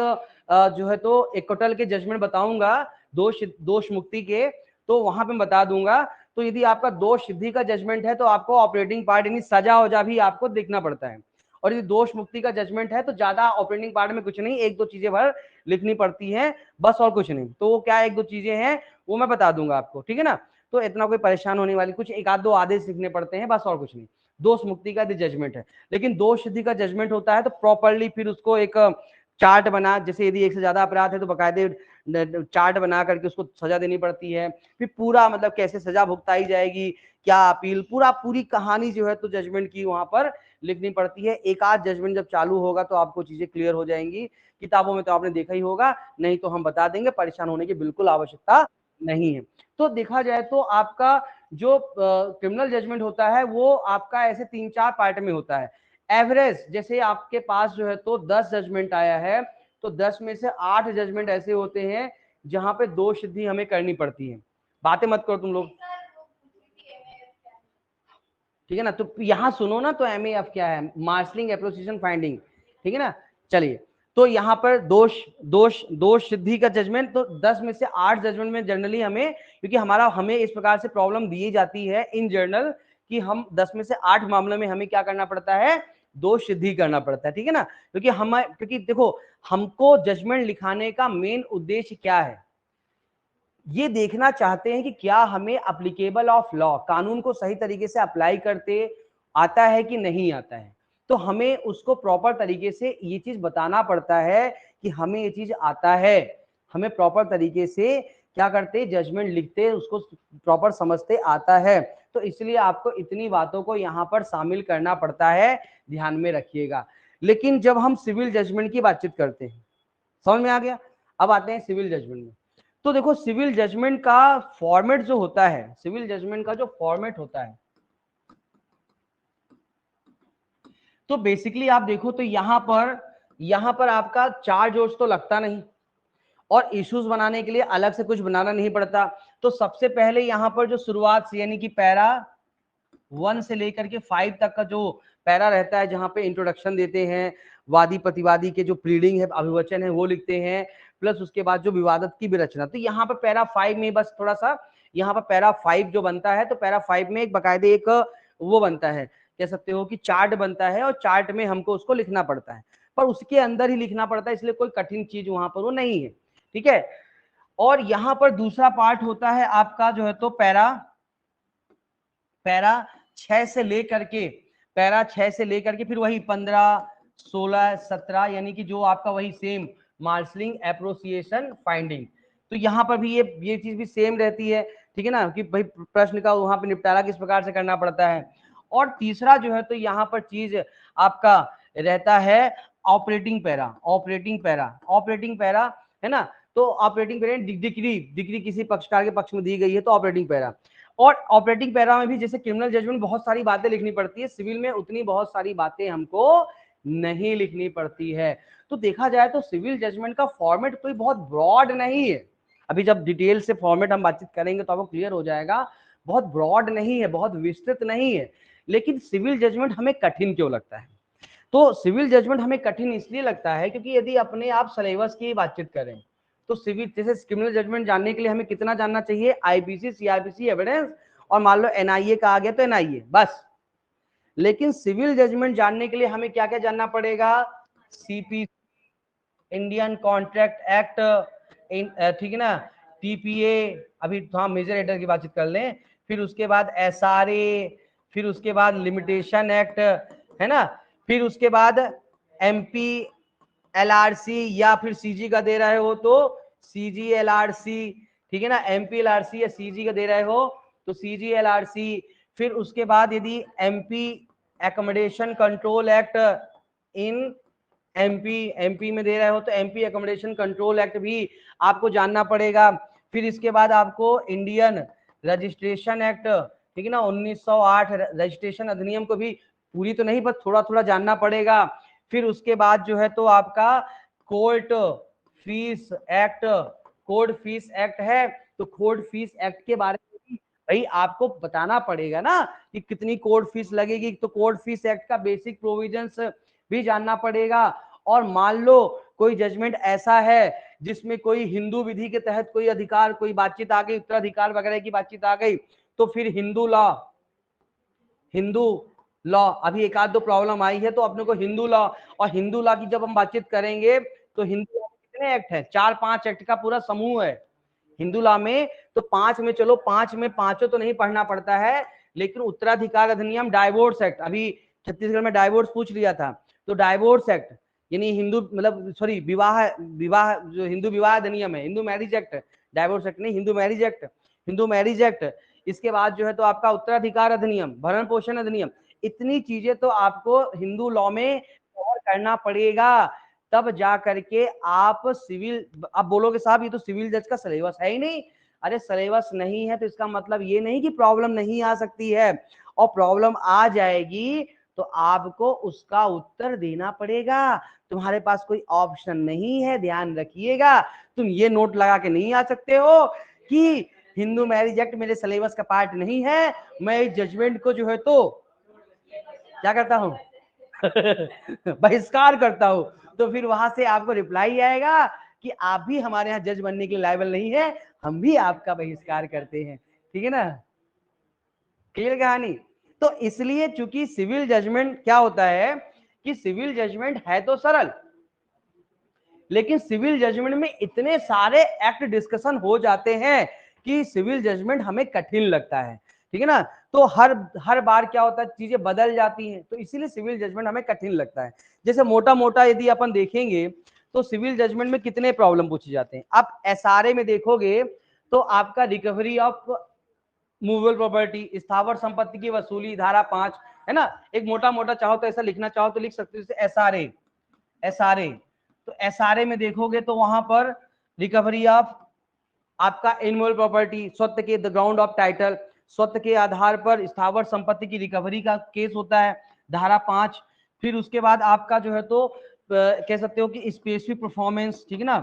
जो है तो एक टोटल के जजमेंट बताऊंगा दोष मुक्ति के, तो वहां पे बता दूंगा। तो यदि आपका दोष सिद्धि का जजमेंट है तो आपको ऑपरेटिंग पार्ट यानी सजा वजा भी आपको देखना पड़ता है, और यदि दोष मुक्ति का जजमेंट है तो ज्यादा ऑपरेटिंग पार्ट में कुछ नहीं, एक दो चीजें भर लिखनी पड़ती है बस, और कुछ नहीं। तो वो क्या एक दो चीजें हैं वो मैं बता दूंगा आपको, ठीक है ना। तो इतना कोई परेशान होने वाली, कुछ एक आध दो आदेश लिखने पड़ते हैं बस, और कुछ नहीं। दोष मुक्ति का जजमेंट है। लेकिन दोष सिद्धि का जजमेंट होता है तो प्रॉपरली फिर उसको एक चार्ट बना, जैसे यदि एक से ज्यादा अपराध है तो बकायदे चार्ट बना करके उसको सजा देनी पड़ती है। फिर पूरा मतलब कैसे सजा भुगताई जाएगी, क्या अपील, पूरी कहानी जो है तो जजमेंट की वहां पर लिखनी पड़ती है। एक आध जजमेंट जब चालू होगा तो आपको चीजें क्लियर हो जाएंगी। किताबों में तो आपने देखा ही होगा, नहीं तो हम बता देंगे, परेशान होने की बिल्कुल आवश्यकता नहीं है। तो देखा जाए तो आपका जो क्रिमिनल जजमेंट होता है वो आपका ऐसे 3-4 पार्ट में होता है। एवरेज जैसे आपके पास जो है तो 10 जजमेंट आया है, तो 10 में से 8 जजमेंट ऐसे होते हैं जहां पे दोष सिद्धि हमें करनी पड़ती है। बातें मत करो तुम लोग, ठीक है ना। तो यहां सुनो ना, तो एमएएफ क्या है, मार्शलिंग, एप्रोसिएशन, फाइंडिंग, ठीक है ना। चलिए, तो यहाँ पर दोष सिद्धि का जजमेंट, तो 10 में से 8 जजमेंट में जनरली क्योंकि हमें इस प्रकार से प्रॉब्लम दी जाती है इन जर्नल कि हम 10 में से 8 मामलों में हमें क्या करना पड़ता है, दोष सिद्धि करना पड़ता है, ठीक है ना। क्योंकि देखो, हमको जजमेंट लिखाने का मेन उद्देश्य क्या है, ये देखना चाहते हैं कि क्या हमें एप्लीकेबल ऑफ लॉ, कानून को सही तरीके से अप्लाई करते आता है कि नहीं आता है। तो हमें उसको प्रॉपर तरीके से ये चीज बताना पड़ता है कि हमें ये चीज आता है, हमें प्रॉपर तरीके से क्या करते, जजमेंट लिखते, उसको प्रॉपर समझते आता है। तो इसलिए आपको इतनी बातों को यहाँ पर शामिल करना पड़ता है, ध्यान में रखिएगा। लेकिन जब हम सिविल जजमेंट की बातचीत करते हैं, समझ में आ गया, अब आते हैं सिविल जजमेंट में। तो देखो, सिविल जजमेंट का फॉर्मेट जो होता है, सिविल जजमेंट का जो फॉर्मेट होता है, तो बेसिकली आप देखो तो यहां पर आपका चार्ज वोर्स तो लगता नहीं, और इश्यूज बनाने के लिए अलग से कुछ बनाना नहीं पड़ता। तो सबसे पहले यहां पर जो शुरुआत से यानी कि पैरा 1 से लेकर के 5 तक का जो पैरा रहता है, जहां पे इंट्रोडक्शन देते हैं, वादी प्रतिवादी के जो प्लीडिंग है, अभिवचन है, वो लिखते हैं, प्लस उसके बाद जो विवादत की विरचना। तो यहाँ पर पैरा 5 में बस थोड़ा सा, यहाँ पर पैरा 5 जो बनता है, तो पैरा 5 में एक बकायदे एक वो बनता है, कह सकते हो कि चार्ट बनता है, और चार्ट में हमको उसको लिखना पड़ता है, पर उसके अंदर ही लिखना पड़ता है, इसलिए कोई कठिन चीज वहां पर वो नहीं है, ठीक है। और यहाँ पर दूसरा पार्ट होता है आपका जो है तो पैरा 6 से लेकर के, फिर वही 15, 16, 17, यानी कि जो आपका वही सेम मार्शलिंग, एप्रोसिएशन, फाइंडिंग। तो यहाँ पर भी ये चीज भी सेम रहती है, ठीक है ना, कि भाई प्रश्न का वहां पर निपटारा किस प्रकार से करना पड़ता है। और तीसरा जो है तो यहाँ पर चीज आपका रहता है ऑपरेटिंग पैरा, है ना। तो ऑपरेटिंग पैरा डिग्री किसी पक्षकार के पक्ष में दी गई है तो ऑपरेटिंग पैरा। और ऑपरेटिंग पैरा में भी जैसे क्रिमिनल जजमेंट बहुत सारी बातें लिखनी पड़ती है, सिविल में उतनी बहुत सारी बातें हमको नहीं लिखनी पड़ती है। तो देखा जाए तो सिविल जजमेंट का फॉर्मेट कोई बहुत ब्रॉड नहीं है। अभी जब डिटेल से फॉर्मेट हम बातचीत करेंगे तो आपको क्लियर हो जाएगा, बहुत ब्रॉड नहीं है, बहुत विस्तृत नहीं है। लेकिन सिविल जजमेंट हमें कठिन क्यों लगता है? तो सिविल जजमेंट हमें कठिन इसलिए लगता है क्योंकि यदि अपने आप सिलेबस की बातचीत करें तो सिविल जैसे क्रिमिनल जजमेंट जानने के लिए हमें कितना जानना चाहिए? आईपीसी, सीआरपीसी, एविडेंस, और मान लो एनआईए का आ गया तो एनआईए, बस। लेकिन सिविल जजमेंट जानने के लिए हमें क्या क्या जानना पड़ेगा? सीपी, इंडियन कॉन्ट्रैक्ट एक्ट, ठीक है ना, टीपीए, अभी तो हम मेजर एडर की बातचीत कर लें, फिर उसके बाद एसआरए, फिर उसके बाद लिमिटेशन एक्ट, है ना, फिर उसके बाद एमपी एलआरसी, या फिर सीजी का दे रहे हो तो सीजी एलआरसी, ठीक है ना, एमपी एलआरसी या सीजी का दे रहे हो तो सीजी एलआरसी। फिर उसके बाद यदि MP accommodation control act in MP में दे रहे हो तो एमपी एकोमोडेशन कंट्रोल एक्ट भी आपको जानना पड़ेगा। फिर इसके बाद आपको इंडियन रजिस्ट्रेशन एक्ट, ठीक है ना, 1908 रजिस्ट्रेशन अधिनियम को भी पूरी तो नहीं, बस थोड़ा थोड़ा जानना पड़ेगा। फिर उसके बाद जो है तो आपका court fees act, court fees act है तो कोर्ट फीस एक्ट के बारे में भी भाई आपको बताना पड़ेगा ना कि कितनी कोर्ट फीस लगेगी, तो कोर्ट फीस एक्ट का बेसिक प्रोविजंस भी जानना पड़ेगा। और मान लो कोई जजमेंट ऐसा है जिसमें कोई हिंदू विधि के तहत कोई अधिकार, कोई बातचीत आ गई, उत्तराधिकार वगैरह की बातचीत आ गई, तो फिर हिंदू लॉ अभी एक आध दो प्रॉब्लम आई है तो अपने को हिंदू लॉ, और हिंदू लॉ की जब हम बातचीत करेंगे तो हिंदू लॉ कितने एक्ट है? 4-5 एक्ट का पूरा समूह है हिंदू लॉ में। तो 5 में चलो, 5 में पांचों तो नहीं पढ़ना पड़ता है, लेकिन उत्तराधिकार अधिनियम, डाइवोर्स एक्ट, अभी छत्तीसगढ़ में डाइवोर्स पूछ लिया था, तो डाइवोर्स एक्ट यानी हिंदू मतलब सॉरी विवाह विवाह जो हिंदू विवाह अधिनियम है, Hindu marriage act, divorce act नहीं, Hindu marriage act, Hindu marriage act. इसके बाद जो है तो आपका उत्तराधिकार अधिनियम, भरण पोषण अधिनियम, इतनी चीजें तो आपको हिंदू लॉ में कवर करना पड़ेगा, तब जा करके आप सिविल। आप बोलोगे साहब ये तो सिविल जज का सिलेबस है ही नहीं। अरे सिलेबस नहीं है तो इसका मतलब ये नहीं कि प्रॉब्लम नहीं आ सकती है, और प्रॉब्लम आ जाएगी तो आपको उसका उत्तर देना पड़ेगा, तुम्हारे पास कोई ऑप्शन नहीं है, ध्यान रखिएगा। तुम ये नोट लगा के नहीं आ सकते हो कि हिंदू मैरिज एक्ट मेरे सिलेबस का पार्ट नहीं है, मैं इस जजमेंट को जो है तो क्या करता हूं बहिष्कार करता हूं। तो फिर वहां से आपको रिप्लाई आएगा कि आप भी हमारे यहाँ जज बनने के लिए लायबल नहीं है, हम भी आपका बहिष्कार करते हैं। ठीक है ना, क्लियर कहानी? तो इसलिए चूंकि सिविल जजमेंट क्या होता है कि सिविल जजमेंट है तो सरल, लेकिन सिविल जजमेंट में इतने सारे एक्ट डिस्कशन हो जाते हैं कि सिविल जजमेंट हमें कठिन लगता है। ठीक है ना, तो हर बार क्या होता है, चीजें बदल जाती हैं, तो इसीलिए सिविल जजमेंट हमें कठिन लगता है। जैसे मोटा मोटा यदि अपन देखेंगे तो सिविल जजमेंट में कितने प्रॉब्लम पूछे जाते हैं। आप एसआरए में देखोगे तो आपका रिकवरी ऑफ मूवेबल प्रॉपर्टी, स्थावर संपत्ति की वसूली, धारा 5, है ना। एक मोटा मोटा चाहो तो ऐसा लिखना चाहो तो लिख सकते हो, जैसे एसआरए, तो एसआरए में देखोगे तो वहां पर रिकवरी ऑफ आपका इनमूवेबल प्रॉपर्टी, स्वत्व के द ग्राउंड ऑफ टाइटल, स्वत्व के आधार पर स्थावर संपत्ति की रिकवरी का केस होता है, धारा 5। फिर उसके बाद आपका जो है तो कह सकते हो कि स्पेसिफिक परफॉर्मेंस, ठीक है ना,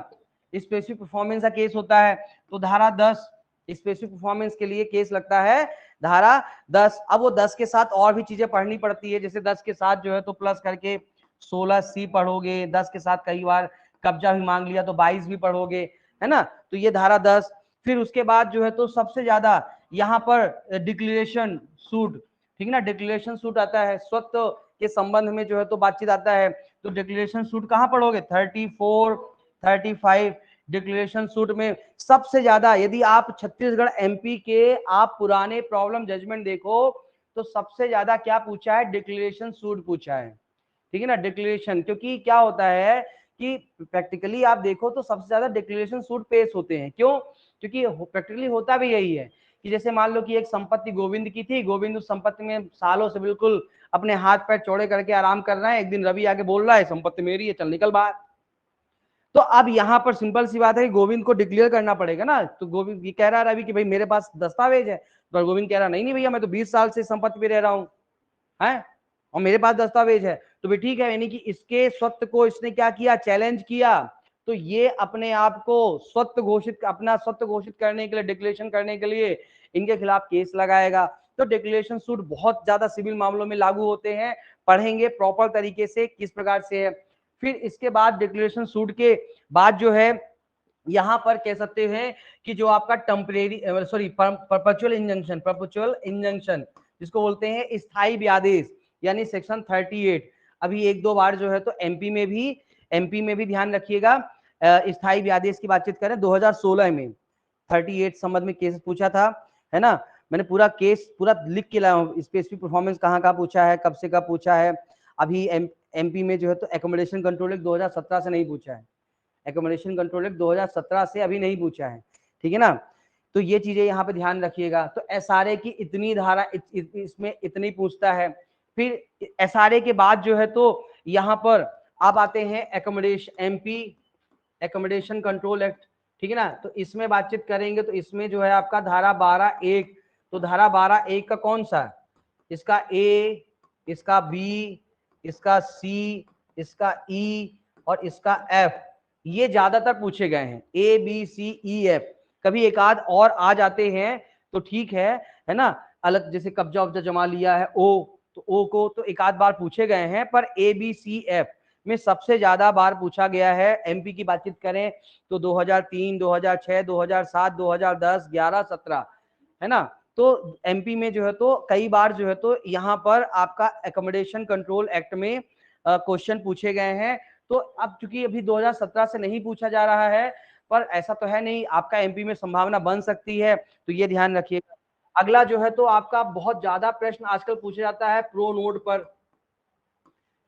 स्पेसिफिक परफॉर्मेंस का केस होता है, तो धारा 10 स्पेसिफिक परफॉर्मेंस के लिए केस लगता है, धारा 10। अब वो 10 के साथ और भी चीजें पढ़नी पड़ती है, जैसे 10 के साथ जो है तो प्लस करके 16C पढ़ोगे, 10 के साथ कई बार कब्जा भी मांग लिया तो 22 भी पढ़ोगे, है ना, तो ये धारा 10। फिर उसके बाद जो है तो सबसे ज्यादा यहाँ पर डिक्लेरेशन सूट, ठीक है ना, डिक्लेरेशन सूट आता है, स्वत्व के संबंध में जो है तो बातचीत आता है, तो डिक्लेरेशन सूट कहाँ पढ़ोगे? 34, 35 डिक्लेरेशन सूट में सबसे ज्यादा। यदि आप छत्तीसगढ़ एमपी के आप पुराने प्रॉब्लम जजमेंट देखो तो सबसे ज्यादा क्या पूछा है? डिक्लेरेशन सूट पूछा है, ठीक है ना, डिक्लेरेशन। क्योंकि क्या होता है कि प्रैक्टिकली आप देखो तो सबसे ज्यादा डिक्लेरेशन सूट पेश होते हैं। क्यों? क्योंकि प्रैक्टिकली होता भी यही है कि जैसे मान लो कि एक संपत्ति गोविंद की थी, गोविंद उस संपत्ति में सालों से बिल्कुल अपने हाथ पैर चौड़े करके आराम कर रहा है, एक दिन रवि आके बोल रहा है संपत्ति मेरी है, चल निकल बाहर। तो अब यहाँ पर सिंपल सी बात है कि गोविंद को डिक्लेयर करना पड़ेगा ना, तो गोविंद ये कह रहा है रवि कि भाई मेरे पास दस्तावेज है, तो गोविंद कह रहा नहीं नहीं भैया मैं तो 20 साल से संपत्ति पे रह रहा हूँ है, और मेरे पास दस्तावेज है, तो भी ठीक है, यानी कि इसके स्वत्व को इसने क्या किया? चैलेंज किया। तो ये अपने आप को स्वत्व घोषित, अपना स्वत्व घोषित करने के लिए, डिक्लेरेशन करने के लिए इनके खिलाफ केस लगाएगा। तो डिक्लेरेशन सूट बहुत ज्यादा सिविल मामलों में लागू होते हैं, पढ़ेंगे प्रॉपर तरीके से किस प्रकार से है। फिर इसके बाद डिक्लेरेशन सूट के बाद जो है यहां पर कह सकते हैं कि जो आपका टेम्परेरी परपेचुअल इंजंक्शन जिसको बोलते हैं स्थायी व्यादेश, यानी सेक्शन 38 अभी एक दो बार जो है तो एमपी में भी ध्यान रखिएगा स्थायी व्यादेश की बातचीत करें 2016 में 38 संबंध में केस पूछा था, है ना। मैंने पूरा केस पूरा लिख के लाया हूँ, स्पेसिफिक परफॉर्मेंस कहाँ कहाँ पूछा है, कब से कब पूछा है। अभी एमपी में जो है तो एकोमोडेशन कंट्रोल एक्ट 2017 से नहीं पूछा है, एकोमोडेशन कंट्रोल एक्ट 2017 से अभी नहीं पूछा है, ठीक है ना। तो ये चीजें यहाँ पे ध्यान रखिएगा। तो एसआरए की इतनी धारा इसमें इतनी पूछता है। फिर एसआरए के बाद जो है तो यहाँ पर आप आते हैं accommodation MP accommodation control act, ठीक है ना। तो इसमें बातचीत करेंगे तो इसमें जो है आपका धारा 12(1), तो धारा 12(1) का कौन सा, इसका ए, इसका बी, इसका सी, इसका ई और इसका एफ, ये ज्यादातर पूछे गए हैं, A B C E F. कभी एक आध और आ जाते हैं तो ठीक है ना, अलग जैसे कब्जा उब्जा जमा लिया है ओ, तो ओ को तो एक आध बार पूछे गए हैं, पर ए बी सी एफ में सबसे ज्यादा बार पूछा गया है। एमपी की बातचीत करें तो 2003, 2006, 2007, 2010, 11, 17, है ना। तो एमपी में जो है तो कई बार जो है तो यहाँ पर आपका एकोमोडेशन कंट्रोल एक्ट में क्वेश्चन पूछे गए हैं। तो अब चूंकि अभी 2017 से नहीं पूछा जा रहा है, पर ऐसा तो है नहीं, आपका एमपी में संभावना बन सकती है, तो ये ध्यान रखिएगा। अगला जो है तो आपका बहुत ज्यादा प्रश्न आजकल पूछा जाता है प्रो नोट पर,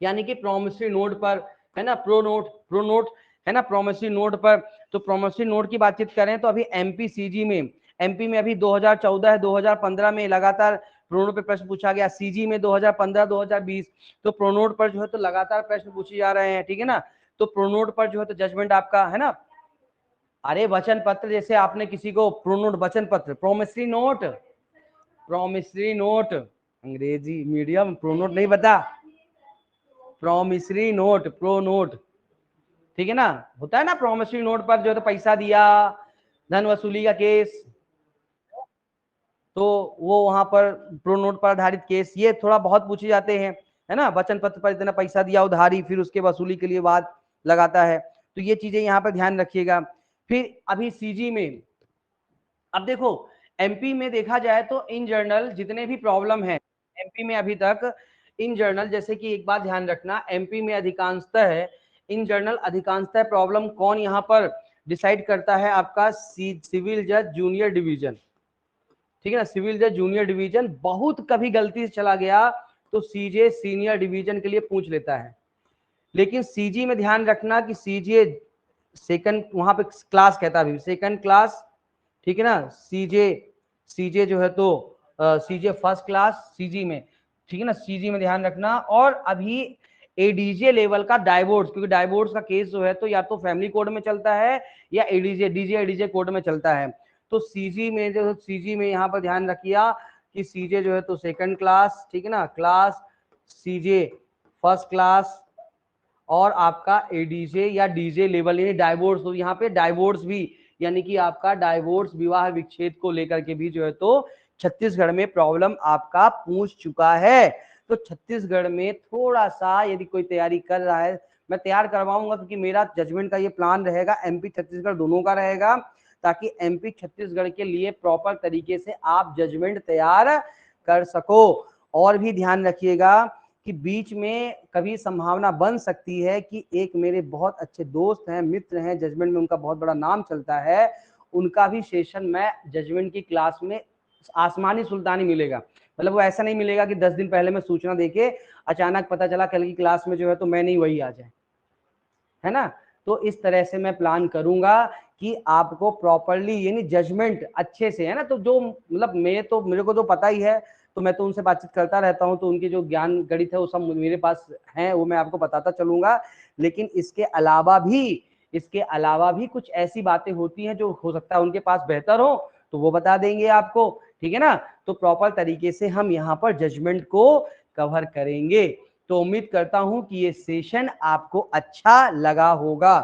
यानी कि प्रोमिसरी नोट पर, है ना। प्रो नोट है ना, प्रोमिसरी नोट पर। तो प्रोमिसरी नोट की बातचीत करें तो अभी एमपी सीजी में, एमपी में अभी 2014 2015 में लगातार प्रोनोट पे प्रश्न पूछा गया, सीजी में 2015 2020। तो प्रोनोट पर जो है तो लगातार प्रश्न पूछे जा रहे हैं, ठीक है ना। तो प्रोनोट पर जो है तो जजमेंट आपका, है ना। अरे वचन पत्र, जैसे आपने किसी को प्रोनोट वचन पत्र, प्रोमिसरी नोट अंग्रेजी मीडियम, प्रोनोट नहीं बता, प्रोमिसरी नोट, प्रो नोट, ठीक है ना। होता है ना प्रोमिसरी नोट पर जो है तो पैसा दिया, धन वसूली का केस, तो वो वहां पर प्रो नोट पर आधारित केस, ये थोड़ा बहुत पूछे जाते हैं, है ना। वचन पत्र पर इतना पैसा दिया उधारी, फिर उसके वसूली के लिए वाद लगाता है, तो ये चीजें यहाँ पर ध्यान रखिएगा। फिर अभी सीजी में, अब देखो एमपी में देखा जाए तो इन जर्नल जितने भी प्रॉब्लम है एमपी में अभी तक, इन जर्नल जैसे कि एक बात ध्यान रखना, एमपी में अधिकांशतः इन जर्नल अधिकांशतः प्रॉब्लम कौन यहाँ पर डिसाइड करता है, आपका सिविल जज जूनियर डिवीजन, ठीक है ना। सिविल जज जूनियर डिवीजन बहुत कभी गलती से चला गया तो सीजे सीनियर डिवीजन के लिए पूछ लेता है, लेकिन सीजी में ध्यान रखना कि सीजे सेकंड वहां पे क्लास कहता है, सेकंड क्लास, ठीक है ना। सीजे जो है तो सीजे फर्स्ट क्लास सीजी में, ठीक है ना। सीजी में ध्यान रखना। और अभी एडीजे लेवल का डाइवोर्स, क्योंकि डाइवोर्स का केस जो है तो या तो फैमिली कोड में चलता है या एडीजे कोड में चलता है। तो सीजी में जो सीजी में यहाँ पर ध्यान रखिए कि सीजे जो है तो सेकंड क्लास, ठीक है ना, क्लास सीजे फर्स्ट क्लास, और आपका एडीजे या डीजे लेवल यानी डाइवोर्स, तो यहाँ पे डाइवोर्स भी, यानी कि आपका डाइवोर्स विवाह विच्छेद को लेकर के भी जो है तो छत्तीसगढ़ में प्रॉब्लम आपका पूछ चुका है। तो छत्तीसगढ़ में थोड़ा सा यदि कोई तैयारी कर रहा है, मैं तैयार करवाऊंगा, क्योंकि मेरा जजमेंट का ये प्लान रहेगा, एमपी छत्तीसगढ़ दोनों का रहेगा, ताकि एमपी छत्तीसगढ़ के लिए प्रॉपर तरीके से आप जजमेंट तैयार कर सको। और भी ध्यान रखिएगा कि बीच में कभी संभावना बन सकती है कि एक मेरे बहुत अच्छे दोस्त हैं, मित्र हैं, जजमेंट में उनका बहुत बड़ा नाम चलता है, उनका भी सेशन मैं जजमेंट की क्लास में आसमानी सुल्तानी मिलेगा। मतलब वो ऐसा नहीं मिलेगा कि 10 दिन पहले मैं सूचना देके अचानक पता चला कल की क्लास में जो है तो मैं नहीं, वही आ जाए, है ना। तो इस तरह से मैं प्लान करूंगा कि आपको प्रॉपरली यानी जजमेंट अच्छे से, है ना। तो जो मतलब मेरे को तो पता ही है, तो मैं तो उनसे बातचीत करता रहता हूँ, तो उनके जो ज्ञान गणित है वो सब मेरे पास है, वो मैं आपको बताता चलूंगा। लेकिन इसके अलावा भी कुछ ऐसी बातें होती हैं जो हो सकता है उनके पास बेहतर हो, तो वो बता देंगे आपको, ठीक है ना। तो प्रॉपर तरीके से हम यहाँ पर जजमेंट को कवर करेंगे। तो उम्मीद करता हूं कि ये सेशन आपको अच्छा लगा होगा।